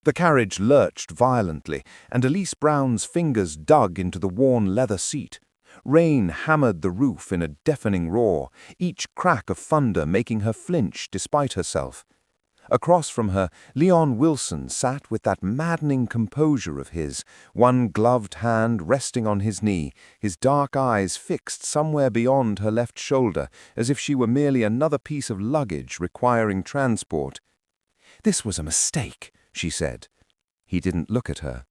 The carriage lurched violently, and Elise Brown's fingers dug into the worn leather seat. Rain hammered the roof in a deafening roar, each crack of thunder making her flinch despite herself. Across from her, Leon Wilson sat with that maddening composure of his, one gloved hand resting on his knee, his dark eyes fixed somewhere beyond her left shoulder, as if she were merely another piece of luggage requiring transport. "This was a mistake," she said. He didn't look at her.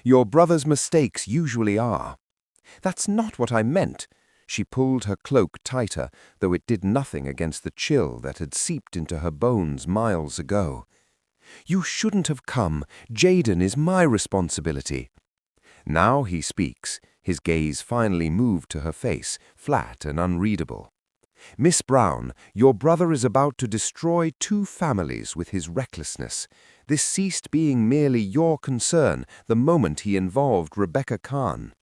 "Your brother's mistakes usually are." "That's not what I meant." She pulled her cloak tighter, though it did nothing against the chill that had seeped into her bones miles ago. "You shouldn't have come. Jaden is my responsibility." Now he speaks. His gaze finally moved to her face, flat and unreadable. "Miss Brown, your brother is about to destroy 2 families with his recklessness. This ceased being merely your concern the moment he involved Rebecca Khan."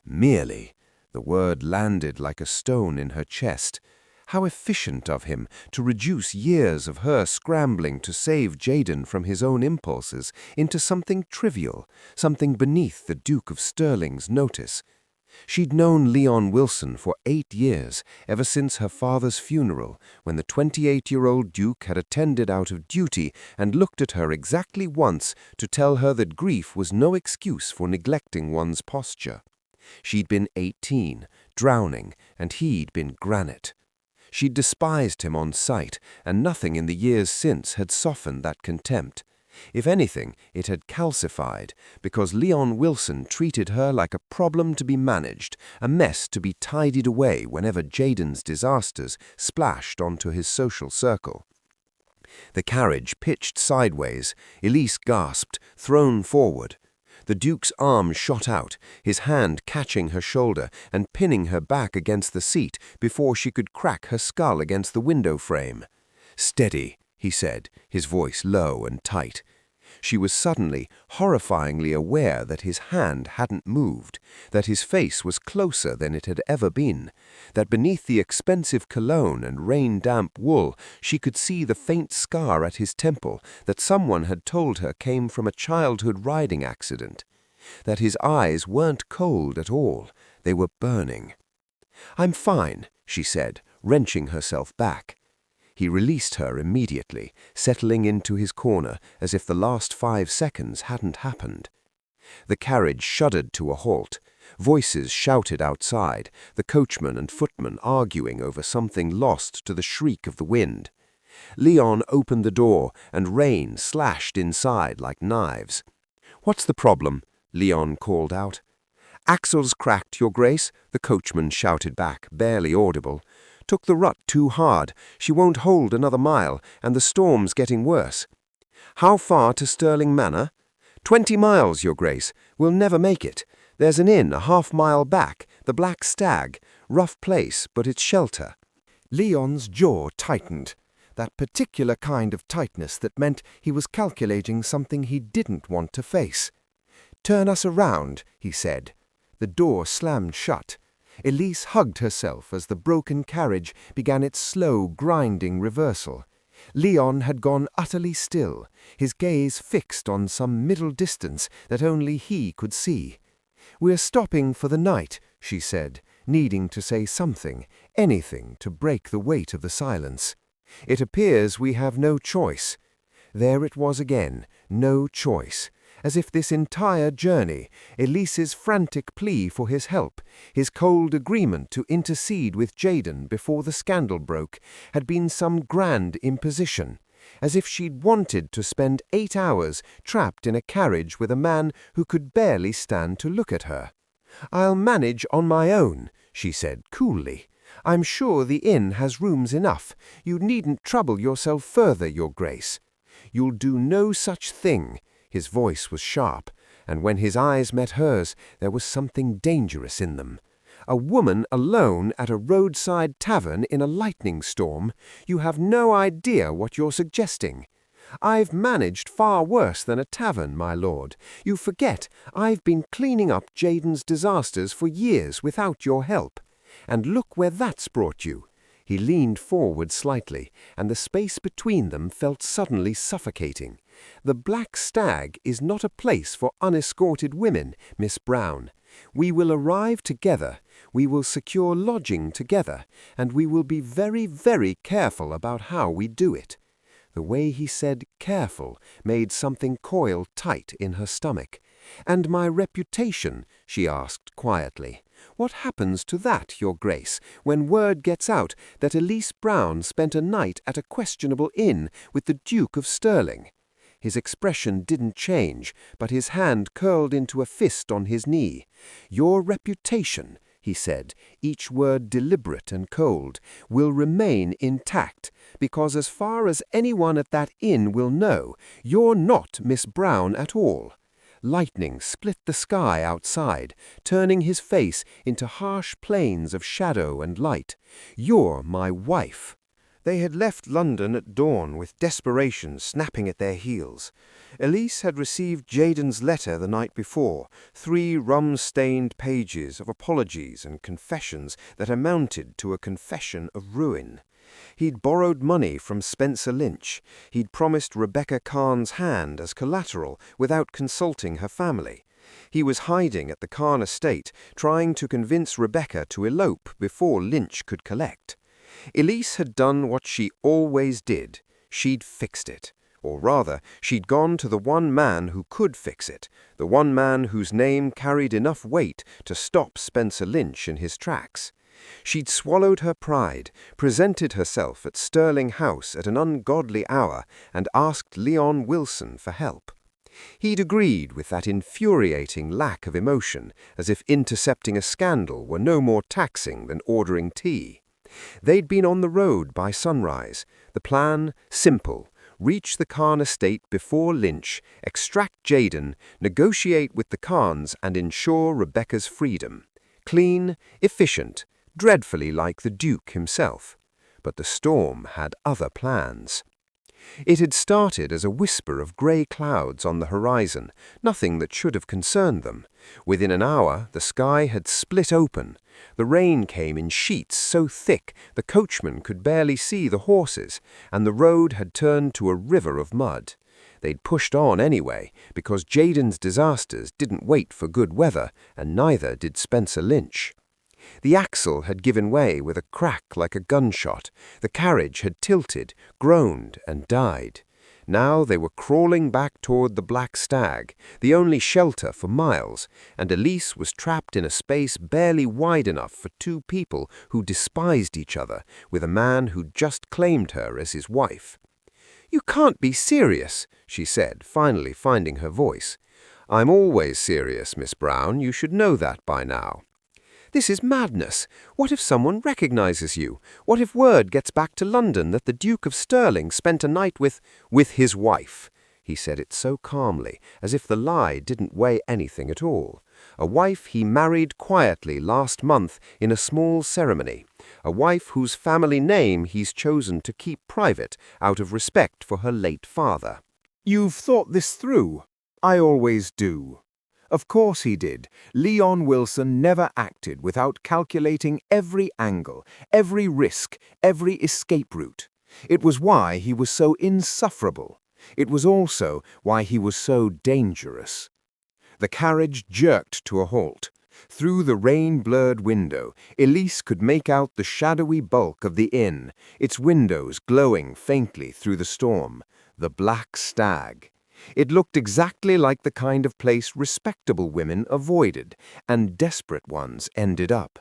Merely. The word landed like a stone in her chest. How efficient of him to reduce years of her scrambling to save Jaden from his own impulses into something trivial, something beneath the Duke of Stirling's notice. She'd known Leon Wilson for 8 years, ever since her father's funeral, when the 28-year-old Duke had attended out of duty and looked at her exactly once to tell her that grief was no excuse for neglecting one's posture. She'd been 18, drowning, and he'd been granite. She'd despised him on sight, and nothing in the years since had softened that contempt. If anything, it had calcified, because Leon Wilson treated her like a problem to be managed, a mess to be tidied away whenever Jaden's disasters splashed onto his social circle. The carriage pitched sideways. Elise gasped, thrown forward. The Duke's arm shot out, his hand catching her shoulder and pinning her back against the seat before she could crack her skull against the window frame. "Steady," he said, his voice low and tight. She was suddenly, horrifyingly aware that his hand hadn't moved, that his face was closer than it had ever been, that beneath the expensive cologne and rain-damp wool she could see the faint scar at his temple that someone had told her came from a childhood riding accident, that his eyes weren't cold at all, they were burning. "I'm fine," she said, wrenching herself back. He released her immediately, settling into his corner as if the last 5 seconds hadn't happened. The carriage shuddered to a halt. Voices shouted outside, the coachman and footman arguing over something lost to the shriek of the wind. Leon opened the door, and rain slashed inside like knives. "What's the problem?" Leon called out. "Axle's cracked, Your Grace," the coachman shouted back, barely audible. "Took the rut too hard. She won't hold another mile, and the storm's getting worse." "How far to Stirling Manor?" 20 miles, Your Grace. We'll never make it. There's an inn a half-mile back, the Black Stag. Rough place, but it's shelter." Leon's jaw tightened. That particular kind of tightness that meant he was calculating something he didn't want to face. "Turn us around," he said. The door slammed shut. Elise hugged herself as the broken carriage began its slow, grinding reversal. Leon had gone utterly still, his gaze fixed on some middle distance that only he could see. "We're stopping for the night," she said, needing to say something, anything to break the weight of the silence. "It appears we have no choice." There it was again, no choice. As if this entire journey, Elise's frantic plea for his help, his cold agreement to intercede with Jaden before the scandal broke, had been some grand imposition, as if she'd wanted to spend 8 hours trapped in a carriage with a man who could barely stand to look at her. "I'll manage on my own," she said coolly. "I'm sure the inn has rooms enough. You needn't trouble yourself further, Your Grace." "You'll do no such thing." His voice was sharp, and when his eyes met hers, there was something dangerous in them. "A woman alone at a roadside tavern in a lightning storm? You have no idea what you're suggesting." "I've managed far worse than a tavern, my lord. You forget I've been cleaning up Jaden's disasters for years without your help. And look where that's brought you." He leaned forward slightly, and the space between them felt suddenly suffocating. "The Black Stag is not a place for unescorted women, Miss Brown. We will arrive together, we will secure lodging together, and we will be very, very careful about how we do it." The way he said "careful" made something coil tight in her stomach. "And my reputation?" she asked quietly. "What happens to that, Your Grace, when word gets out that Elise Brown spent a night at a questionable inn with the Duke of Stirling?" His expression didn't change, but his hand curled into a fist on his knee. "Your reputation," he said, each word deliberate and cold, "will remain intact, because as far as anyone at that inn will know, you're not Miss Brown at all." Lightning split the sky outside, turning his face into harsh plains of shadow and light. "You're my wife." They had left London at dawn with desperation snapping at their heels. Elise had received Jayden's letter the night before, 3 rum-stained pages of apologies and confessions that amounted to a confession of ruin. He'd borrowed money from Spencer Lynch. He'd promised Rebecca Khan's hand as collateral without consulting her family. He was hiding at the Khan estate, trying to convince Rebecca to elope before Lynch could collect. Elise had done what she always did. She'd fixed it. Or rather, she'd gone to the one man who could fix it, the one man whose name carried enough weight to stop Spencer Lynch in his tracks. She'd swallowed her pride, presented herself at Stirling House at an ungodly hour, and asked Leon Wilson for help. He'd agreed with that infuriating lack of emotion, as if intercepting a scandal were no more taxing than ordering tea. They'd been on the road by sunrise. The plan, simple: reach the Khan estate before Lynch, extract Jayden, negotiate with the Khans, and ensure Rebecca's freedom. Clean, efficient, dreadfully like the Duke himself. But the storm had other plans. It had started as a whisper of grey clouds on the horizon, nothing that should have concerned them. Within an hour, the sky had split open. The rain came in sheets so thick the coachman could barely see the horses, and the road had turned to a river of mud. They'd pushed on anyway, because Jayden's disasters didn't wait for good weather, and neither did Spencer Lynch. The axle had given way with a crack like a gunshot. The carriage had tilted, groaned, and died. Now they were crawling back toward the Black Stag, the only shelter for miles, and Elise was trapped in a space barely wide enough for 2 people who despised each other, with a man who'd just claimed her as his wife. "You can't be serious," she said, finally finding her voice. "I'm always serious, Miss Brown. You should know that by now." "This is madness. What if someone recognizes you? What if word gets back to London that the Duke of Stirling spent a night with his wife?" He said it so calmly, as if the lie didn't weigh anything at all. "A wife he married quietly last month in a small ceremony. A wife whose family name he's chosen to keep private out of respect for her late father." "You've thought this through." "I always do." Of course he did. Leon Wilson never acted without calculating every angle, every risk, every escape route. It was why he was so insufferable. It was also why he was so dangerous. The carriage jerked to a halt. Through the rain-blurred window, Elise could make out the shadowy bulk of the inn, its windows glowing faintly through the storm. The Black Stag. It looked exactly like the kind of place respectable women avoided, and desperate ones ended up.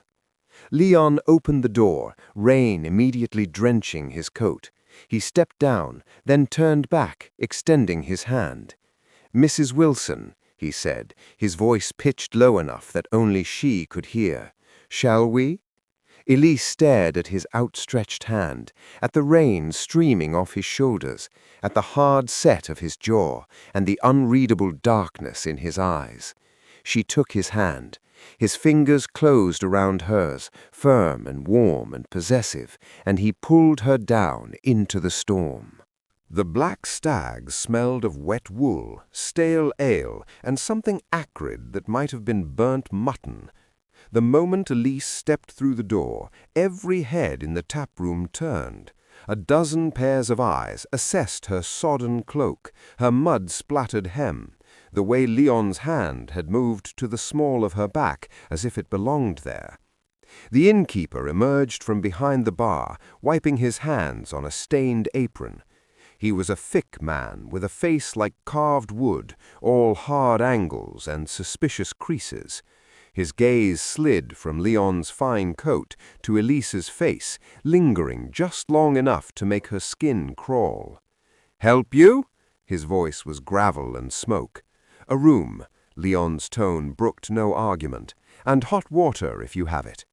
Leon opened the door, rain immediately drenching his coat. He stepped down, then turned back, extending his hand. "Mrs. Wilson," he said, his voice pitched low enough that only she could hear. "Shall we?" Elise stared at his outstretched hand, at the rain streaming off his shoulders, at the hard set of his jaw, and the unreadable darkness in his eyes. She took his hand. His fingers closed around hers, firm and warm and possessive, and he pulled her down into the storm. The Black Stag smelled of wet wool, stale ale, and something acrid that might have been burnt mutton. The moment Elise stepped through the door, every head in the taproom turned. A dozen pairs of eyes assessed her sodden cloak, her mud-splattered hem, the way Leon's hand had moved to the small of her back as if it belonged there. The innkeeper emerged from behind the bar, wiping his hands on a stained apron. He was a thick man with a face like carved wood, all hard angles and suspicious creases. His gaze slid from Leon's fine coat to Elise's face, lingering just long enough to make her skin crawl. "Help you?" His voice was gravel and smoke. "A room," Leon's tone brooked no argument, "and hot water if you have it."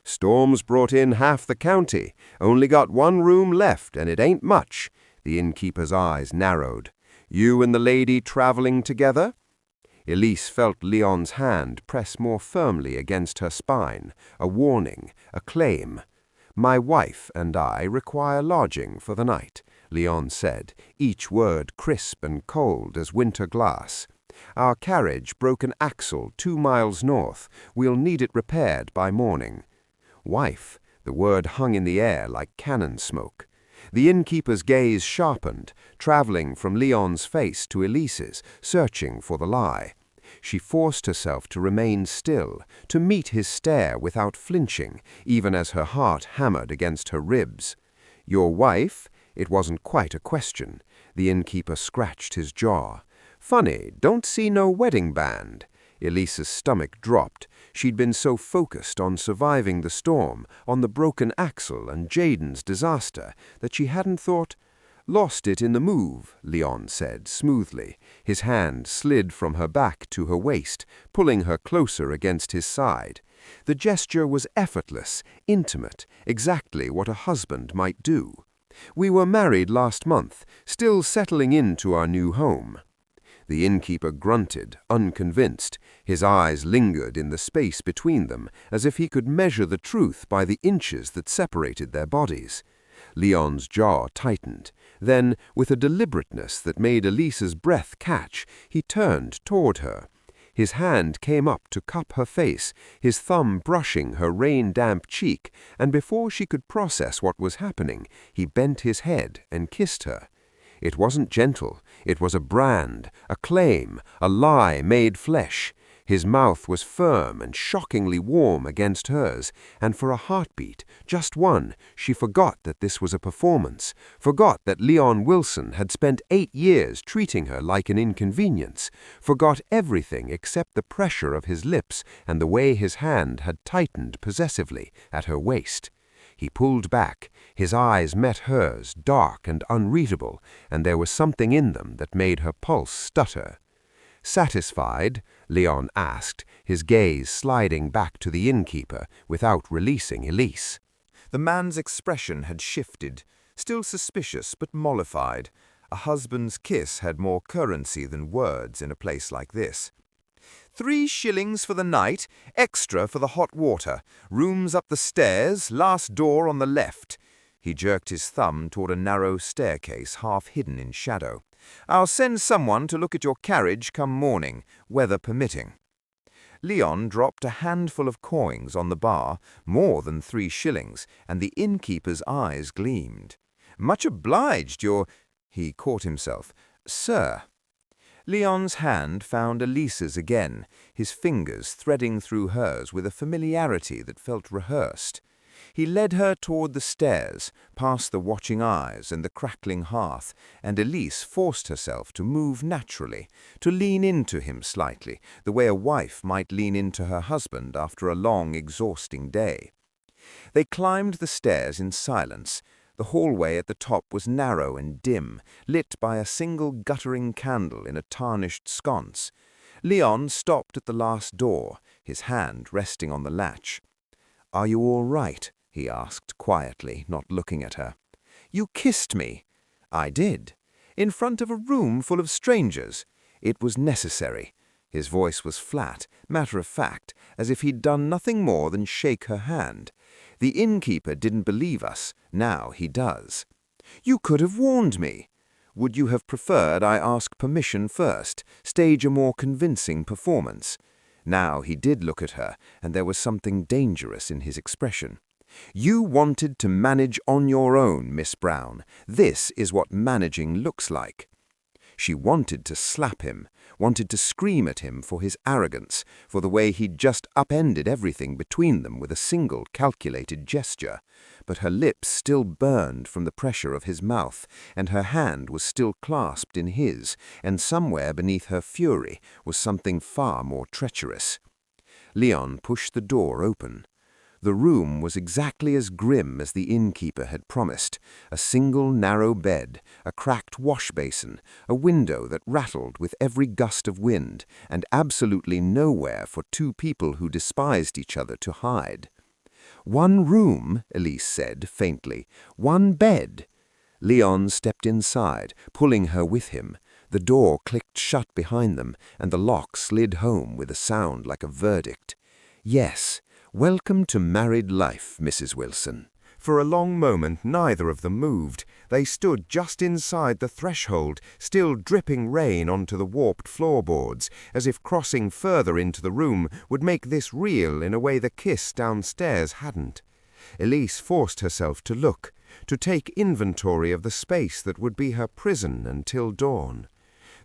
"Storm's brought in half the county. Only got one room left, and it ain't much." The innkeeper's eyes narrowed. "You and the lady traveling together?" Elise felt Leon's hand press more firmly against her spine, a warning, a claim. "My wife and I require lodging for the night," Leon said, each word crisp and cold as winter glass. "Our carriage broke an axle 2 miles north. We'll need it repaired by morning." Wife, the word hung in the air like cannon smoke. The innkeeper's gaze sharpened, traveling from Leon's face to Elise's, searching for the lie. She forced herself to remain still, to meet his stare without flinching, even as her heart hammered against her ribs. "Your wife?" It wasn't quite a question. The innkeeper scratched his jaw. "Funny, don't see no wedding band." Elise's stomach dropped. She'd been so focused on surviving the storm, on the broken axle and Jaden's disaster, that she hadn't thought. "Lost it in the move," Leon said smoothly. His hand slid from her back to her waist, pulling her closer against his side. The gesture was effortless, intimate, exactly what a husband might do. "We were married last month, still settling into our new home." The innkeeper grunted, unconvinced. His eyes lingered in the space between them, as if he could measure the truth by the inches that separated their bodies. Leon's jaw tightened. Then, with a deliberateness that made Elise's breath catch, he turned toward her. His hand came up to cup her face, his thumb brushing her rain-damp cheek, and before she could process what was happening, he bent his head and kissed her. It wasn't gentle. It was a brand, a claim, a lie made flesh. His mouth was firm and shockingly warm against hers, and for a heartbeat, just one, she forgot that this was a performance, forgot that Leon Wilson had spent 8 years treating her like an inconvenience, forgot everything except the pressure of his lips and the way his hand had tightened possessively at her waist. He pulled back. His eyes met hers, dark and unreadable, and there was something in them that made her pulse stutter. "Satisfied?" Leon asked, his gaze sliding back to the innkeeper without releasing Elise. The man's expression had shifted, still suspicious but mollified. A husband's kiss had more currency than words in a place like this. 3 shillings for the night, extra for the hot water, rooms up the stairs, last door on the left." He jerked his thumb toward a narrow staircase half hidden in shadow. "I'll send someone to look at your carriage come morning, weather permitting." Leon dropped a handful of coins on the bar, more than 3 shillings, and the innkeeper's eyes gleamed. "Much obliged, He caught himself. "Sir." Leon's hand found Elise's again, his fingers threading through hers with a familiarity that felt rehearsed. He led her toward the stairs, past the watching eyes and the crackling hearth, and Elise forced herself to move naturally, to lean into him slightly, the way a wife might lean into her husband after a long, exhausting day. They climbed the stairs in silence. The hallway at the top was narrow and dim, lit by a single guttering candle in a tarnished sconce. Leon stopped at the last door, his hand resting on the latch. "Are you all right?" he asked quietly, not looking at her. "You kissed me." "I did. In front of a room full of strangers. It was necessary." His voice was flat, matter-of-fact, as if he'd done nothing more than shake her hand. "The innkeeper didn't believe us. Now he does." "You could have warned me." "Would you have preferred I ask permission first, stage a more convincing performance?" Now he did look at her, and there was something dangerous in his expression. "You wanted to manage on your own, Miss Brown. This is what managing looks like." She wanted to slap him, wanted to scream at him for his arrogance, for the way he'd just upended everything between them with a single calculated gesture. But her lips still burned from the pressure of his mouth, and her hand was still clasped in his, and somewhere beneath her fury was something far more treacherous. Leon pushed the door open. The room was exactly as grim as the innkeeper had promised. A single narrow bed, a cracked wash basin, a window that rattled with every gust of wind, and absolutely nowhere for two people who despised each other to hide. "One room," Elise said faintly. "One bed." Leon stepped inside, pulling her with him. The door clicked shut behind them, and the lock slid home with a sound like a verdict. "Yes. Welcome to married life, Mrs. Wilson." For a long moment neither of them moved. They stood just inside the threshold, still dripping rain onto the warped floorboards, as if crossing further into the room would make this real in a way the kiss downstairs hadn't. Elise forced herself to look, to take inventory of the space that would be her prison until dawn.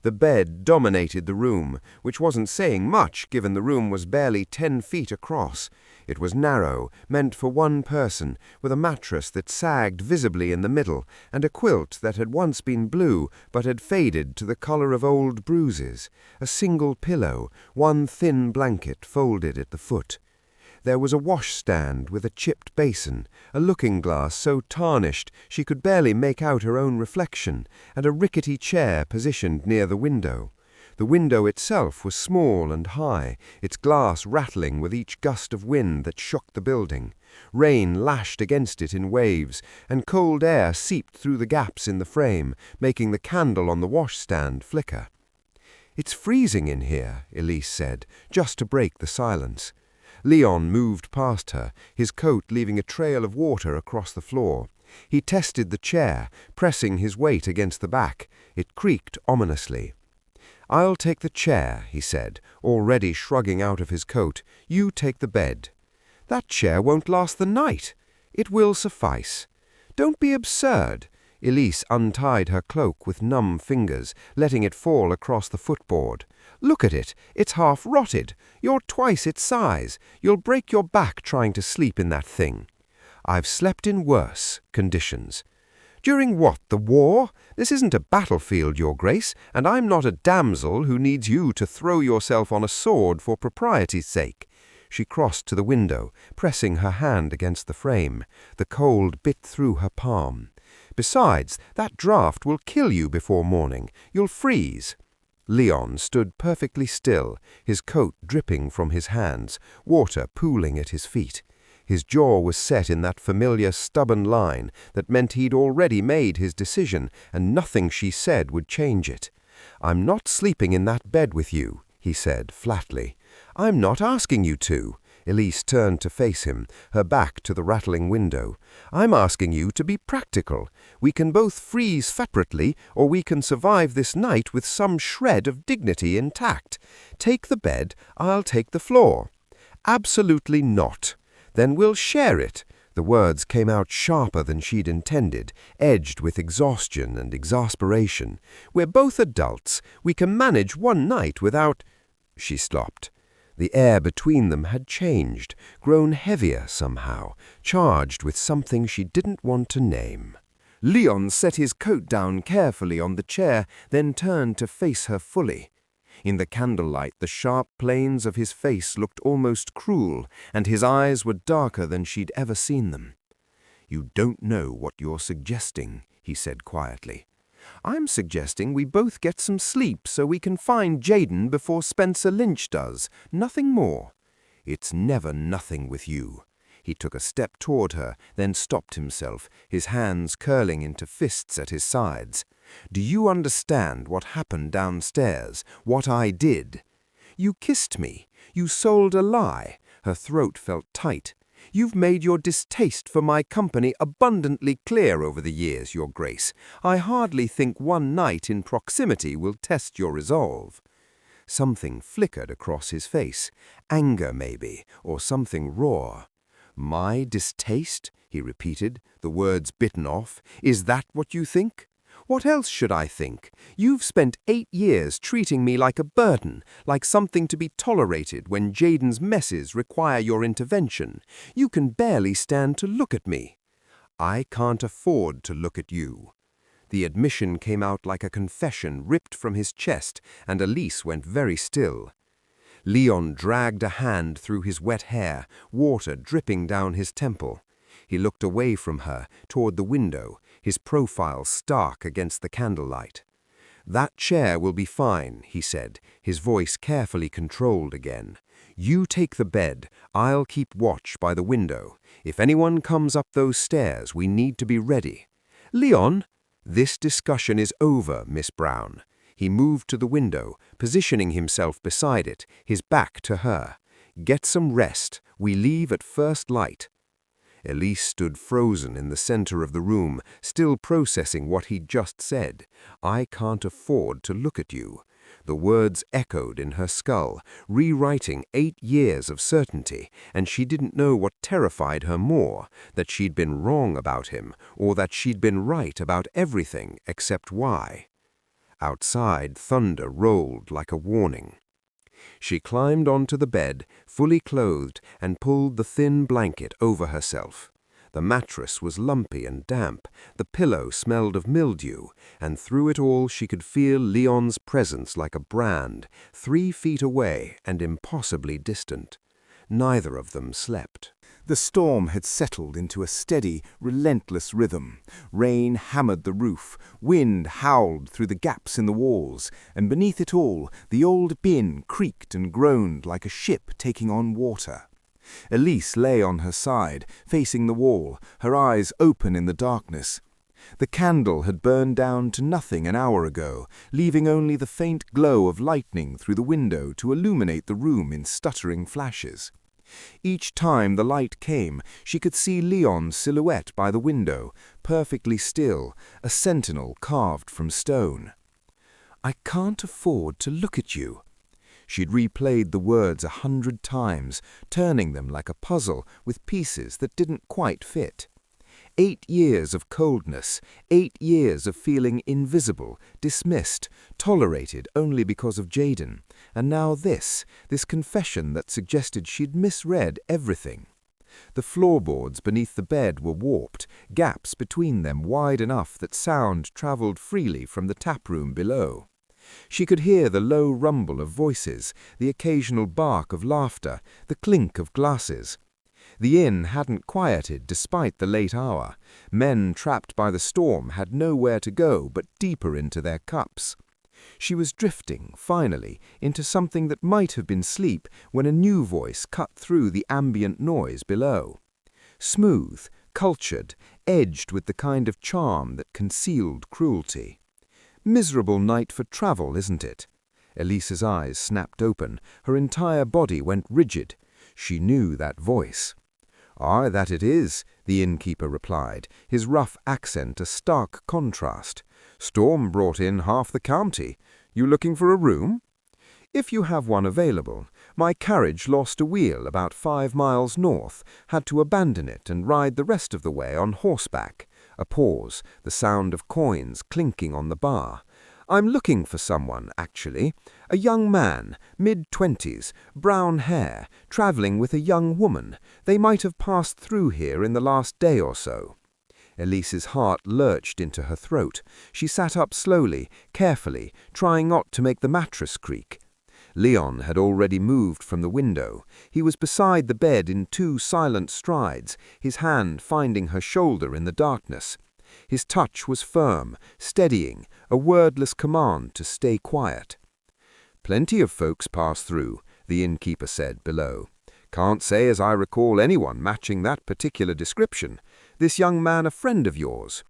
The bed dominated the room, which wasn't saying much given the room was barely 10 feet across. It was narrow, meant for one person, with a mattress that sagged visibly in the middle, and a quilt that had once been blue but had faded to the color of old bruises, a single pillow, one thin blanket folded at the foot. There was a washstand with a chipped basin, a looking-glass so tarnished she could barely make out her own reflection, and a rickety chair positioned near the window. The window itself was small and high, its glass rattling with each gust of wind that shook the building. Rain lashed against it in waves, and cold air seeped through the gaps in the frame, making the candle on the washstand flicker. "It's freezing in here," Elise said, just to break the silence. Leon moved past her, his coat leaving a trail of water across the floor. He tested the chair, pressing his weight against the back. It creaked ominously. "I'll take the chair," he said, already shrugging out of his coat. "You take the bed." "That chair won't last the night." "It will suffice." "Don't be absurd." Elise untied her cloak with numb fingers, letting it fall across the footboard. "Look at it. It's half rotted. You're twice its size. You'll break your back trying to sleep in that thing." "I've slept in worse conditions." "During what, the war? This isn't a battlefield, Your Grace, and I'm not a damsel who needs you to throw yourself on a sword for propriety's sake." She crossed to the window, pressing her hand against the frame. The cold bit through her palm. "Besides, that draught will kill you before morning. You'll freeze." Leon stood perfectly still, his coat dripping from his hands, water pooling at his feet. His jaw was set in that familiar stubborn line that meant he'd already made his decision, and nothing she said would change it. "I'm not sleeping in that bed with you," he said flatly. "I'm not asking you to." Elise turned to face him, her back to the rattling window. "I'm asking you to be practical. We can both freeze separately, or we can survive this night with some shred of dignity intact. Take the bed, I'll take the floor." "Absolutely not." "Then we'll share it." The words came out sharper than she'd intended, edged with exhaustion and exasperation. "We're both adults. We can manage one night without—" She stopped. The air between them had changed, grown heavier somehow, charged with something she didn't want to name. Leon set his coat down carefully on the chair, then turned to face her fully. In the candlelight, the sharp planes of his face looked almost cruel, and his eyes were darker than she'd ever seen them. "You don't know what you're suggesting," he said quietly. "I'm suggesting we both get some sleep so we can find Jaden before Spencer Lynch does. Nothing more." "It's never nothing with you." He took a step toward her, then stopped himself, his hands curling into fists at his sides. "Do you understand what happened downstairs, what I did?" "You kissed me. You sold a lie." Her throat felt tight. "You've made your distaste for my company abundantly clear over the years, Your Grace. I hardly think one night in proximity will test your resolve." Something flickered across his face. Anger, maybe, or something raw. "My distaste?" he repeated, the words bitten off. "Is that what you think? What else should I think? You've spent 8 years treating me like a burden, like something to be tolerated when Jaden's messes require your intervention. You can barely stand to look at me." "I can't afford to look at you." The admission came out like a confession ripped from his chest, and Elise went very still. Leon dragged a hand through his wet hair, water dripping down his temple. He looked away from her, toward the window, his profile stark against the candlelight. "That chair will be fine," he said, his voice carefully controlled again. "You take the bed, I'll keep watch by the window. If anyone comes up those stairs, we need to be ready. Leon!" "This discussion is over, Miss Brown." He moved to the window, positioning himself beside it, his back to her. "Get some rest. We leave at first light." Elise stood frozen in the center of the room, still processing what he'd just said. "I can't afford to look at you." The words echoed in her skull, rewriting 8 years of certainty, and she didn't know what terrified her more, that she'd been wrong about him, or that she'd been right about everything except why. Outside, thunder rolled like a warning. She climbed onto the bed, fully clothed, and pulled the thin blanket over herself. The mattress was lumpy and damp, the pillow smelled of mildew, and through it all she could feel Leon's presence like a brand, 3 feet away and impossibly distant. Neither of them slept. The storm had settled into a steady, relentless rhythm. Rain hammered the roof, wind howled through the gaps in the walls, and beneath it all, the old bin creaked and groaned like a ship taking on water. Elise lay on her side, facing the wall, her eyes open in the darkness. The candle had burned down to nothing an hour ago, leaving only the faint glow of lightning through the window to illuminate the room in stuttering flashes. Each time the light came, she could see Leon's silhouette by the window, perfectly still, a sentinel carved from stone. "I can't afford to look at you." She'd replayed the words 100 times, turning them like a puzzle with pieces that didn't quite fit. 8 years of coldness, 8 years of feeling invisible, dismissed, tolerated only because of Jaden, and now this confession that suggested she'd misread everything. The floorboards beneath the bed were warped, gaps between them wide enough that sound traveled freely from the taproom below. She could hear the low rumble of voices, the occasional bark of laughter, the clink of glasses. The inn hadn't quieted despite the late hour. Men trapped by the storm had nowhere to go but deeper into their cups. She was drifting, finally, into something that might have been sleep when a new voice cut through the ambient noise below. Smooth, cultured, edged with the kind of charm that concealed cruelty. "Miserable night for travel, isn't it?" Elise's eyes snapped open, her entire body went rigid. She knew that voice. "Aye, that it is," the innkeeper replied, his rough accent a stark contrast. "Storm brought in half the county. You looking for a room?" "If you have one available. My carriage lost a wheel about 5 miles north, had to abandon it and ride the rest of the way on horseback." A pause, the sound of coins clinking on the bar. "I'm looking for someone, actually. A young man, mid-20s, brown hair, traveling with a young woman. They might have passed through here in the last day or so." Elise's heart lurched into her throat. She sat up slowly, carefully, trying not to make the mattress creak. Leon had already moved from the window. He was beside the bed in 2 silent strides, his hand finding her shoulder in the darkness. His touch was firm, steadying, a wordless command to stay quiet. "Plenty of folks pass through," the innkeeper said below. "Can't say as I recall anyone matching that particular description. This young man a friend of yours?"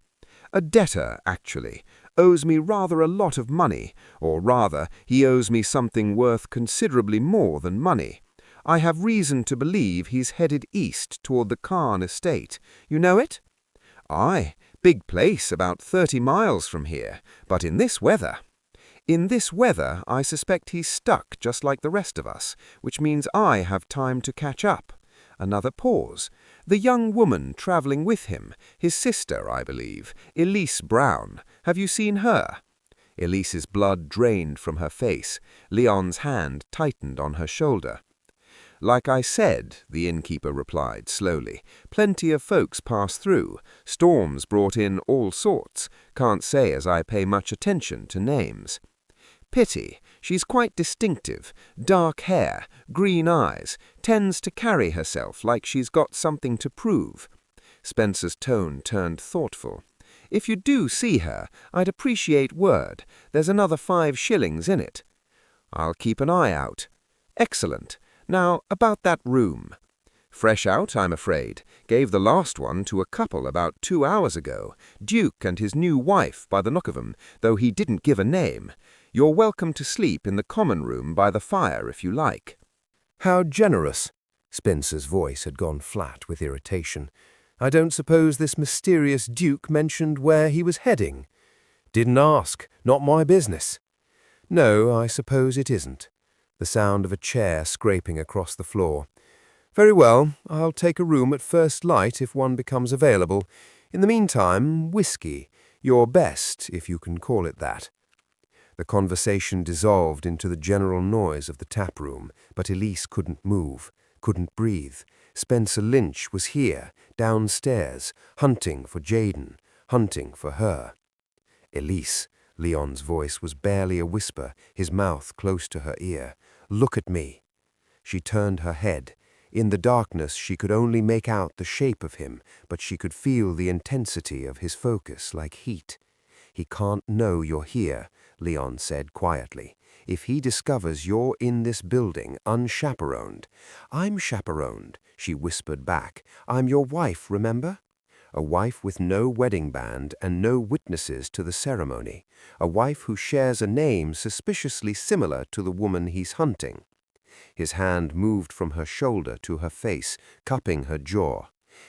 "A debtor, actually. Owes me rather a lot of money, or rather, he owes me something worth considerably more than money. I have reason to believe he's headed east toward the Khan estate. You know it?" "Aye, big place about 30 miles from here, but in this weather." In this weather, I suspect he's stuck just like the rest of us, which means I have time to catch up. Another pause. The young woman travelling with him, his sister, I believe, Elise Brown. Have you seen her? Elise's blood drained from her face. Leon's hand tightened on her shoulder. Like I said, the innkeeper replied slowly, plenty of folks pass through. Storms brought in all sorts. Can't say as I pay much attention to names. Pity. She's quite distinctive. Dark hair, green eyes, tends to carry herself like she's got something to prove. Spencer's tone turned thoughtful. If you do see her, I'd appreciate word. There's another 5 shillings in it. I'll keep an eye out. Excellent. Now, about that room. Fresh out, I'm afraid. Gave the last one to a couple about 2 hours ago. Duke and his new wife, by the look of 'em, though he didn't give a name. You're welcome to sleep in the common room by the fire if you like. How generous! Spencer's voice had gone flat with irritation. I don't suppose this mysterious Duke mentioned where he was heading. Didn't ask. Not my business. No, I suppose it isn't. The sound of a chair scraping across the floor. Very well, I'll take a room at first light if one becomes available. In the meantime, whiskey. Your best, if you can call it that. The conversation dissolved into the general noise of the tap room, but Elise couldn't move, couldn't breathe. Spencer Lynch was here, downstairs, hunting for Jaden, hunting for her. Elise, Leon's voice was barely a whisper, his mouth close to her ear. Look at me. She turned her head. In the darkness she could only make out the shape of him, but she could feel the intensity of his focus like heat. He can't know you're here, Leon said quietly. If he discovers you're in this building unchaperoned. I'm chaperoned, she whispered back. I'm your wife, remember? A wife with no wedding band and no witnesses to the ceremony. A wife who shares a name suspiciously similar to the woman he's hunting. His hand moved from her shoulder to her face, cupping her jaw.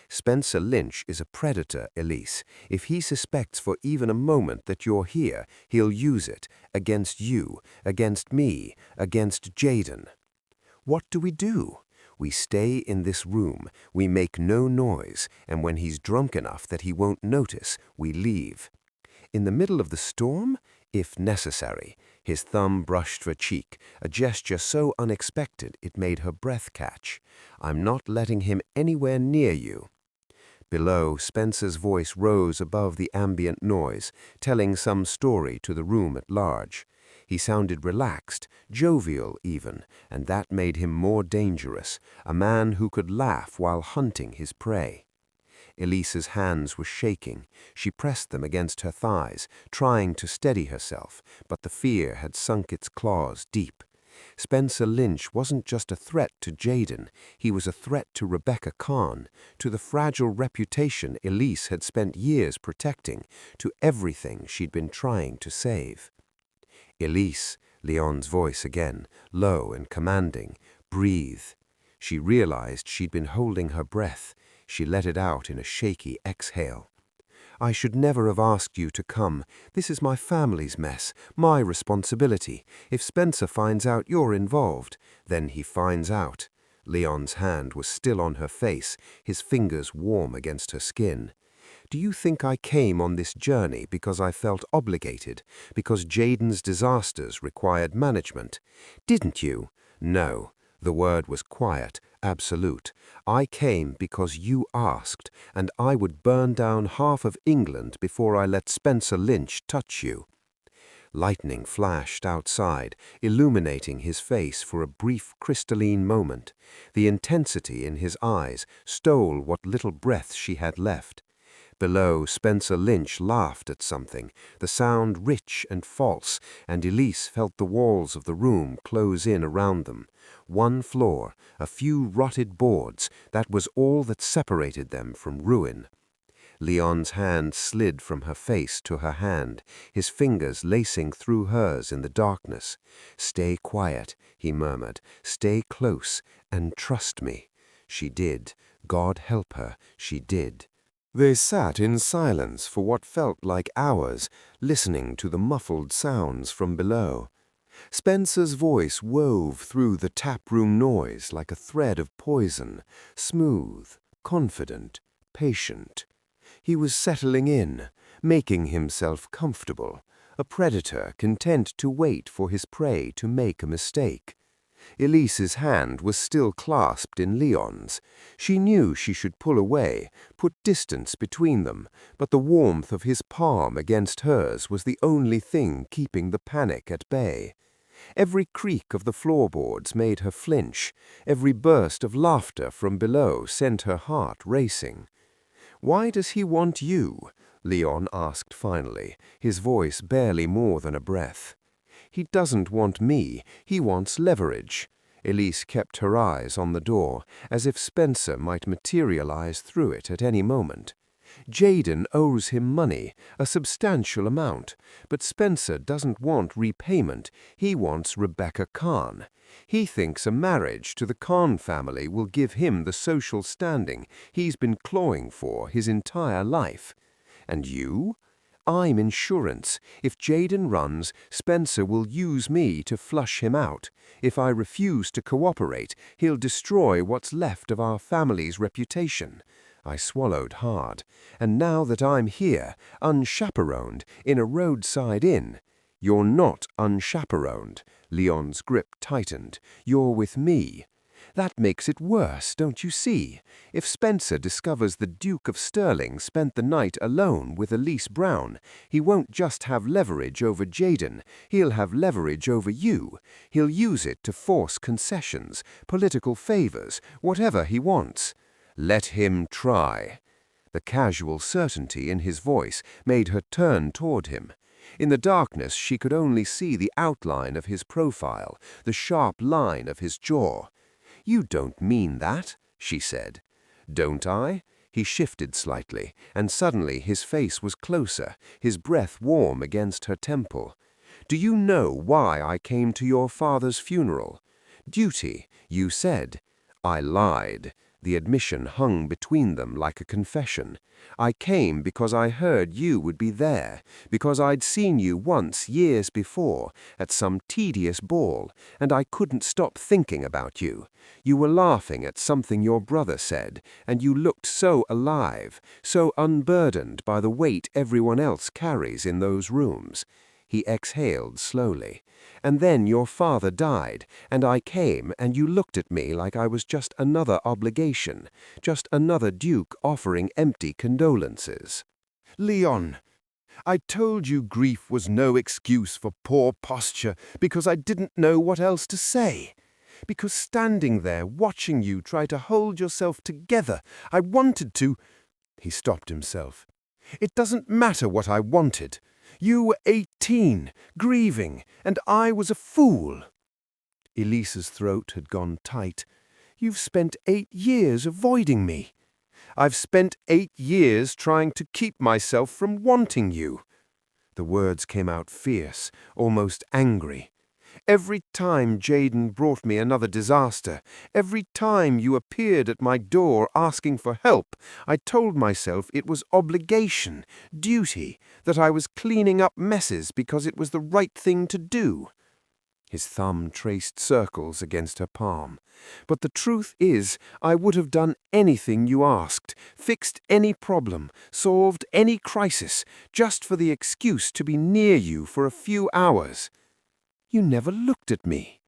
Spencer Lynch is a predator, Elise. If he suspects for even a moment that you're here, he'll use it against you, against me, against Jaden. What do? We stay in this room, we make no noise, and when he's drunk enough that he won't notice, we leave. In the middle of the storm, if necessary. His thumb brushed her cheek, a gesture so unexpected it made her breath catch. I'm not letting him anywhere near you. Below, Spencer's voice rose above the ambient noise, telling some story to the room at large. He sounded relaxed, jovial even, and that made him more dangerous, a man who could laugh while hunting his prey. Elise's hands were shaking. She pressed them against her thighs, trying to steady herself, but the fear had sunk its claws deep. Spencer Lynch wasn't just a threat to Jaden, he was a threat to Rebecca Kahn, to the fragile reputation Elise had spent years protecting, to everything she'd been trying to save. Elise, Leon's voice again, low and commanding, breathe. She realized she'd been holding her breath. She let it out in a shaky exhale. I should never have asked you to come. This is my family's mess, my responsibility. If Spencer finds out you're involved, then he finds out. Leon's hand was still on her face, his fingers warm against her skin. Do you think I came on this journey because I felt obligated, because Jaden's disasters required management? Didn't you? No. The word was quiet, absolute. I came because you asked, and I would burn down half of England before I let Spencer Lynch touch you. Lightning flashed outside, illuminating his face for a brief crystalline moment. The intensity in his eyes stole what little breath she had left. Below, Spencer Lynch laughed at something, the sound rich and false, and Elise felt the walls of the room close in around them. One floor, a few rotted boards, that was all that separated them from ruin. Leon's hand slid from her face to her hand, his fingers lacing through hers in the darkness. Stay quiet, he murmured. Stay close, and trust me. She did. God help her, she did. They sat in silence for what felt like hours, listening to the muffled sounds from below. Spencer's voice wove through the tap-room noise like a thread of poison, smooth, confident, patient. He was settling in, making himself comfortable, a predator content to wait for his prey to make a mistake. Elise's hand was still clasped in Leon's. She knew she should pull away, put distance between them, but the warmth of his palm against hers was the only thing keeping the panic at bay. Every creak of the floorboards made her flinch. Every burst of laughter from below sent her heart racing. "Why does he want you?" Leon asked finally, his voice barely more than a breath. "He doesn't want me, he wants leverage." Elise kept her eyes on the door, as if Spencer might materialize through it at any moment. Jaden owes him money, a substantial amount, but Spencer doesn't want repayment, he wants Rebecca Khan. He thinks a marriage to the Khan family will give him the social standing he's been clawing for his entire life. And you? I'm insurance. If Jaden runs, Spencer will use me to flush him out. If I refuse to cooperate, he'll destroy what's left of our family's reputation. I swallowed hard. And now that I'm here, unchaperoned, in a roadside inn— You're not unchaperoned. Leon's grip tightened. You're with me. That makes it worse, don't you see? If Spencer discovers the Duke of Stirling spent the night alone with Elise Brown, he won't just have leverage over Jaden, he'll have leverage over you. He'll use it to force concessions, political favors, whatever he wants. Let him try. The casual certainty in his voice made her turn toward him. In the darkness she could only see the outline of his profile, the sharp line of his jaw. "You don't mean that," she said. "Don't I?" He shifted slightly, and suddenly his face was closer, his breath warm against her temple. "Do you know why I came to your father's funeral? Duty, you said." I lied. The admission hung between them like a confession. "I came because I heard you would be there, because I'd seen you once years before, at some tedious ball, and I couldn't stop thinking about you. You were laughing at something your brother said, and you looked so alive, so unburdened by the weight everyone else carries in those rooms." He exhaled slowly. "And then your father died, and I came, and you looked at me like I was just another obligation, just another duke offering empty condolences." Leon, I told you grief was no excuse for poor posture because I didn't know what else to say. Because standing there watching you try to hold yourself together, I wanted to— He stopped himself. "It doesn't matter what I wanted. You were 18, grieving, and I was a fool." Elise's throat had gone tight. "You've spent 8 years avoiding me." "I've spent 8 years trying to keep myself from wanting you." The words came out fierce, almost angry. "Every time Jaden brought me another disaster, every time you appeared at my door asking for help, I told myself it was obligation, duty, that I was cleaning up messes because it was the right thing to do." His thumb traced circles against her palm. "But the truth is, I would have done anything you asked, fixed any problem, solved any crisis, just for the excuse to be near you for a few hours. You never looked at me.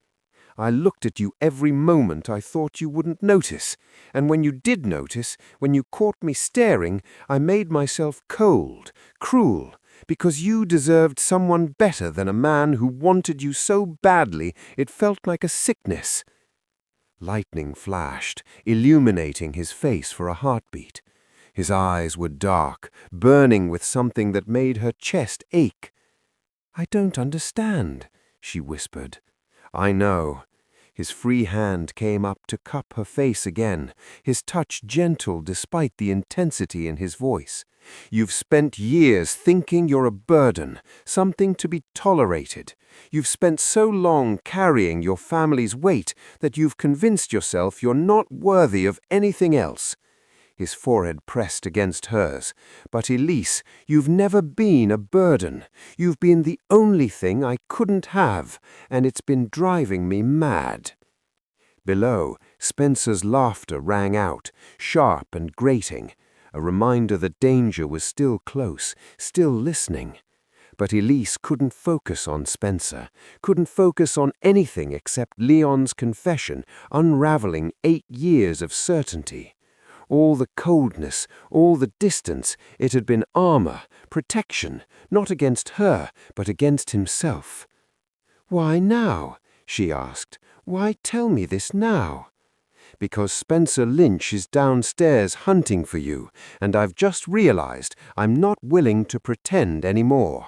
I looked at you every moment I thought you wouldn't notice, and when you did notice, when you caught me staring, I made myself cold, cruel, because you deserved someone better than a man who wanted you so badly it felt like a sickness." Lightning flashed, illuminating his face for a heartbeat. His eyes were dark, burning with something that made her chest ache. "I don't understand," she whispered. "I know." His free hand came up to cup her face again, his touch gentle despite the intensity in his voice. "You've spent years thinking you're a burden, something to be tolerated. You've spent so long carrying your family's weight that you've convinced yourself you're not worthy of anything else." his forehead pressed against hers. "But Elise, you've never been a burden. You've been the only thing I couldn't have, and it's been driving me mad." Below, Spencer's laughter rang out, sharp and grating, a reminder that danger was still close, still listening. But Elise couldn't focus on Spencer, couldn't focus on anything except Leon's confession, unraveling 8 years of certainty. All the coldness, all the distance, it had been armor, protection, not against her, but against himself. "Why now?" she asked. "Why tell me this now?" "Because Spencer Lynch is downstairs hunting for you, and I've just realized I'm not willing to pretend anymore."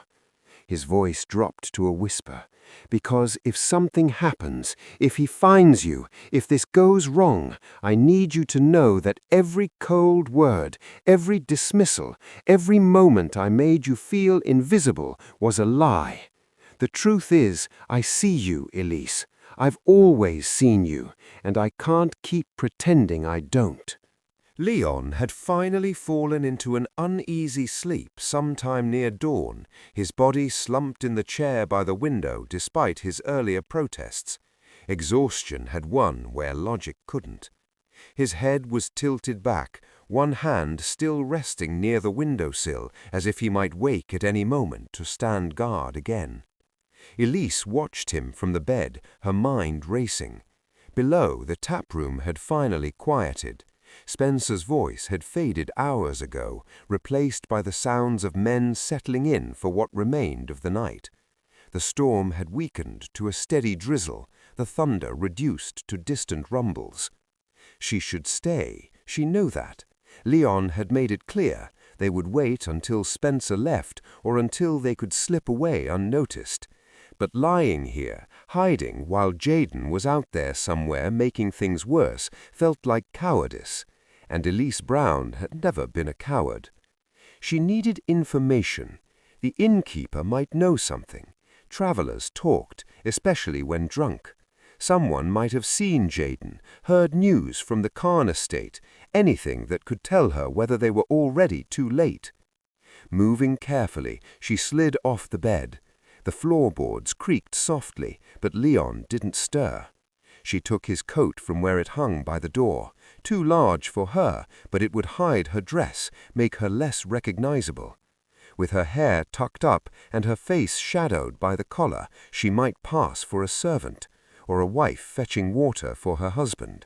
His voice dropped to a whisper. "Because if something happens, if he finds you, if this goes wrong, I need you to know that every cold word, every dismissal, every moment I made you feel invisible was a lie. The truth is, I see you, Elise. I've always seen you, and I can't keep pretending I don't." Leon had finally fallen into an uneasy sleep sometime near dawn, his body slumped in the chair by the window despite his earlier protests. Exhaustion had won where logic couldn't. His head was tilted back, one hand still resting near the windowsill as if he might wake at any moment to stand guard again. Elise watched him from the bed, her mind racing. Below, the taproom had finally quieted. Spencer's voice had faded hours ago, replaced by the sounds of men settling in for what remained of the night. The storm had weakened to a steady drizzle, the thunder reduced to distant rumbles. She should stay, she knew that. Leon had made it clear they would wait until Spencer left or until they could slip away unnoticed. But lying here, hiding while Jaden was out there somewhere making things worse, felt like cowardice, and Elise Brown had never been a coward. She needed information. The innkeeper might know something. Travelers talked, especially when drunk. Someone might have seen Jaden, heard news from the Khan estate, anything that could tell her whether they were already too late. Moving carefully, she slid off the bed. The floorboards creaked softly, but Leon didn't stir. She took his coat from where it hung by the door, too large for her, but it would hide her dress, make her less recognizable. With her hair tucked up and her face shadowed by the collar, she might pass for a servant, or a wife fetching water for her husband.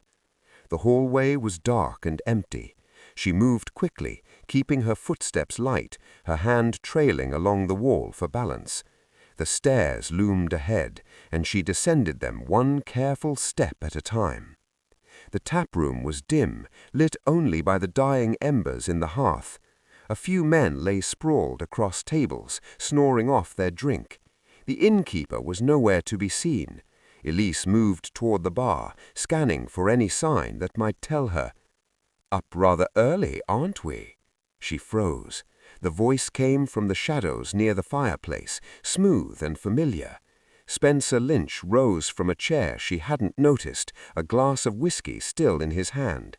The hallway was dark and empty. She moved quickly, keeping her footsteps light, her hand trailing along the wall for balance. The stairs loomed ahead, and she descended them one careful step at a time. The taproom was dim, lit only by the dying embers in the hearth. A few men lay sprawled across tables, snoring off their drink. The innkeeper was nowhere to be seen. Elise moved toward the bar, scanning for any sign that might tell her. "Up rather early, aren't we?" She froze. The voice came from the shadows near the fireplace, smooth and familiar. Spencer Lynch rose from a chair she hadn't noticed, a glass of whiskey still in his hand.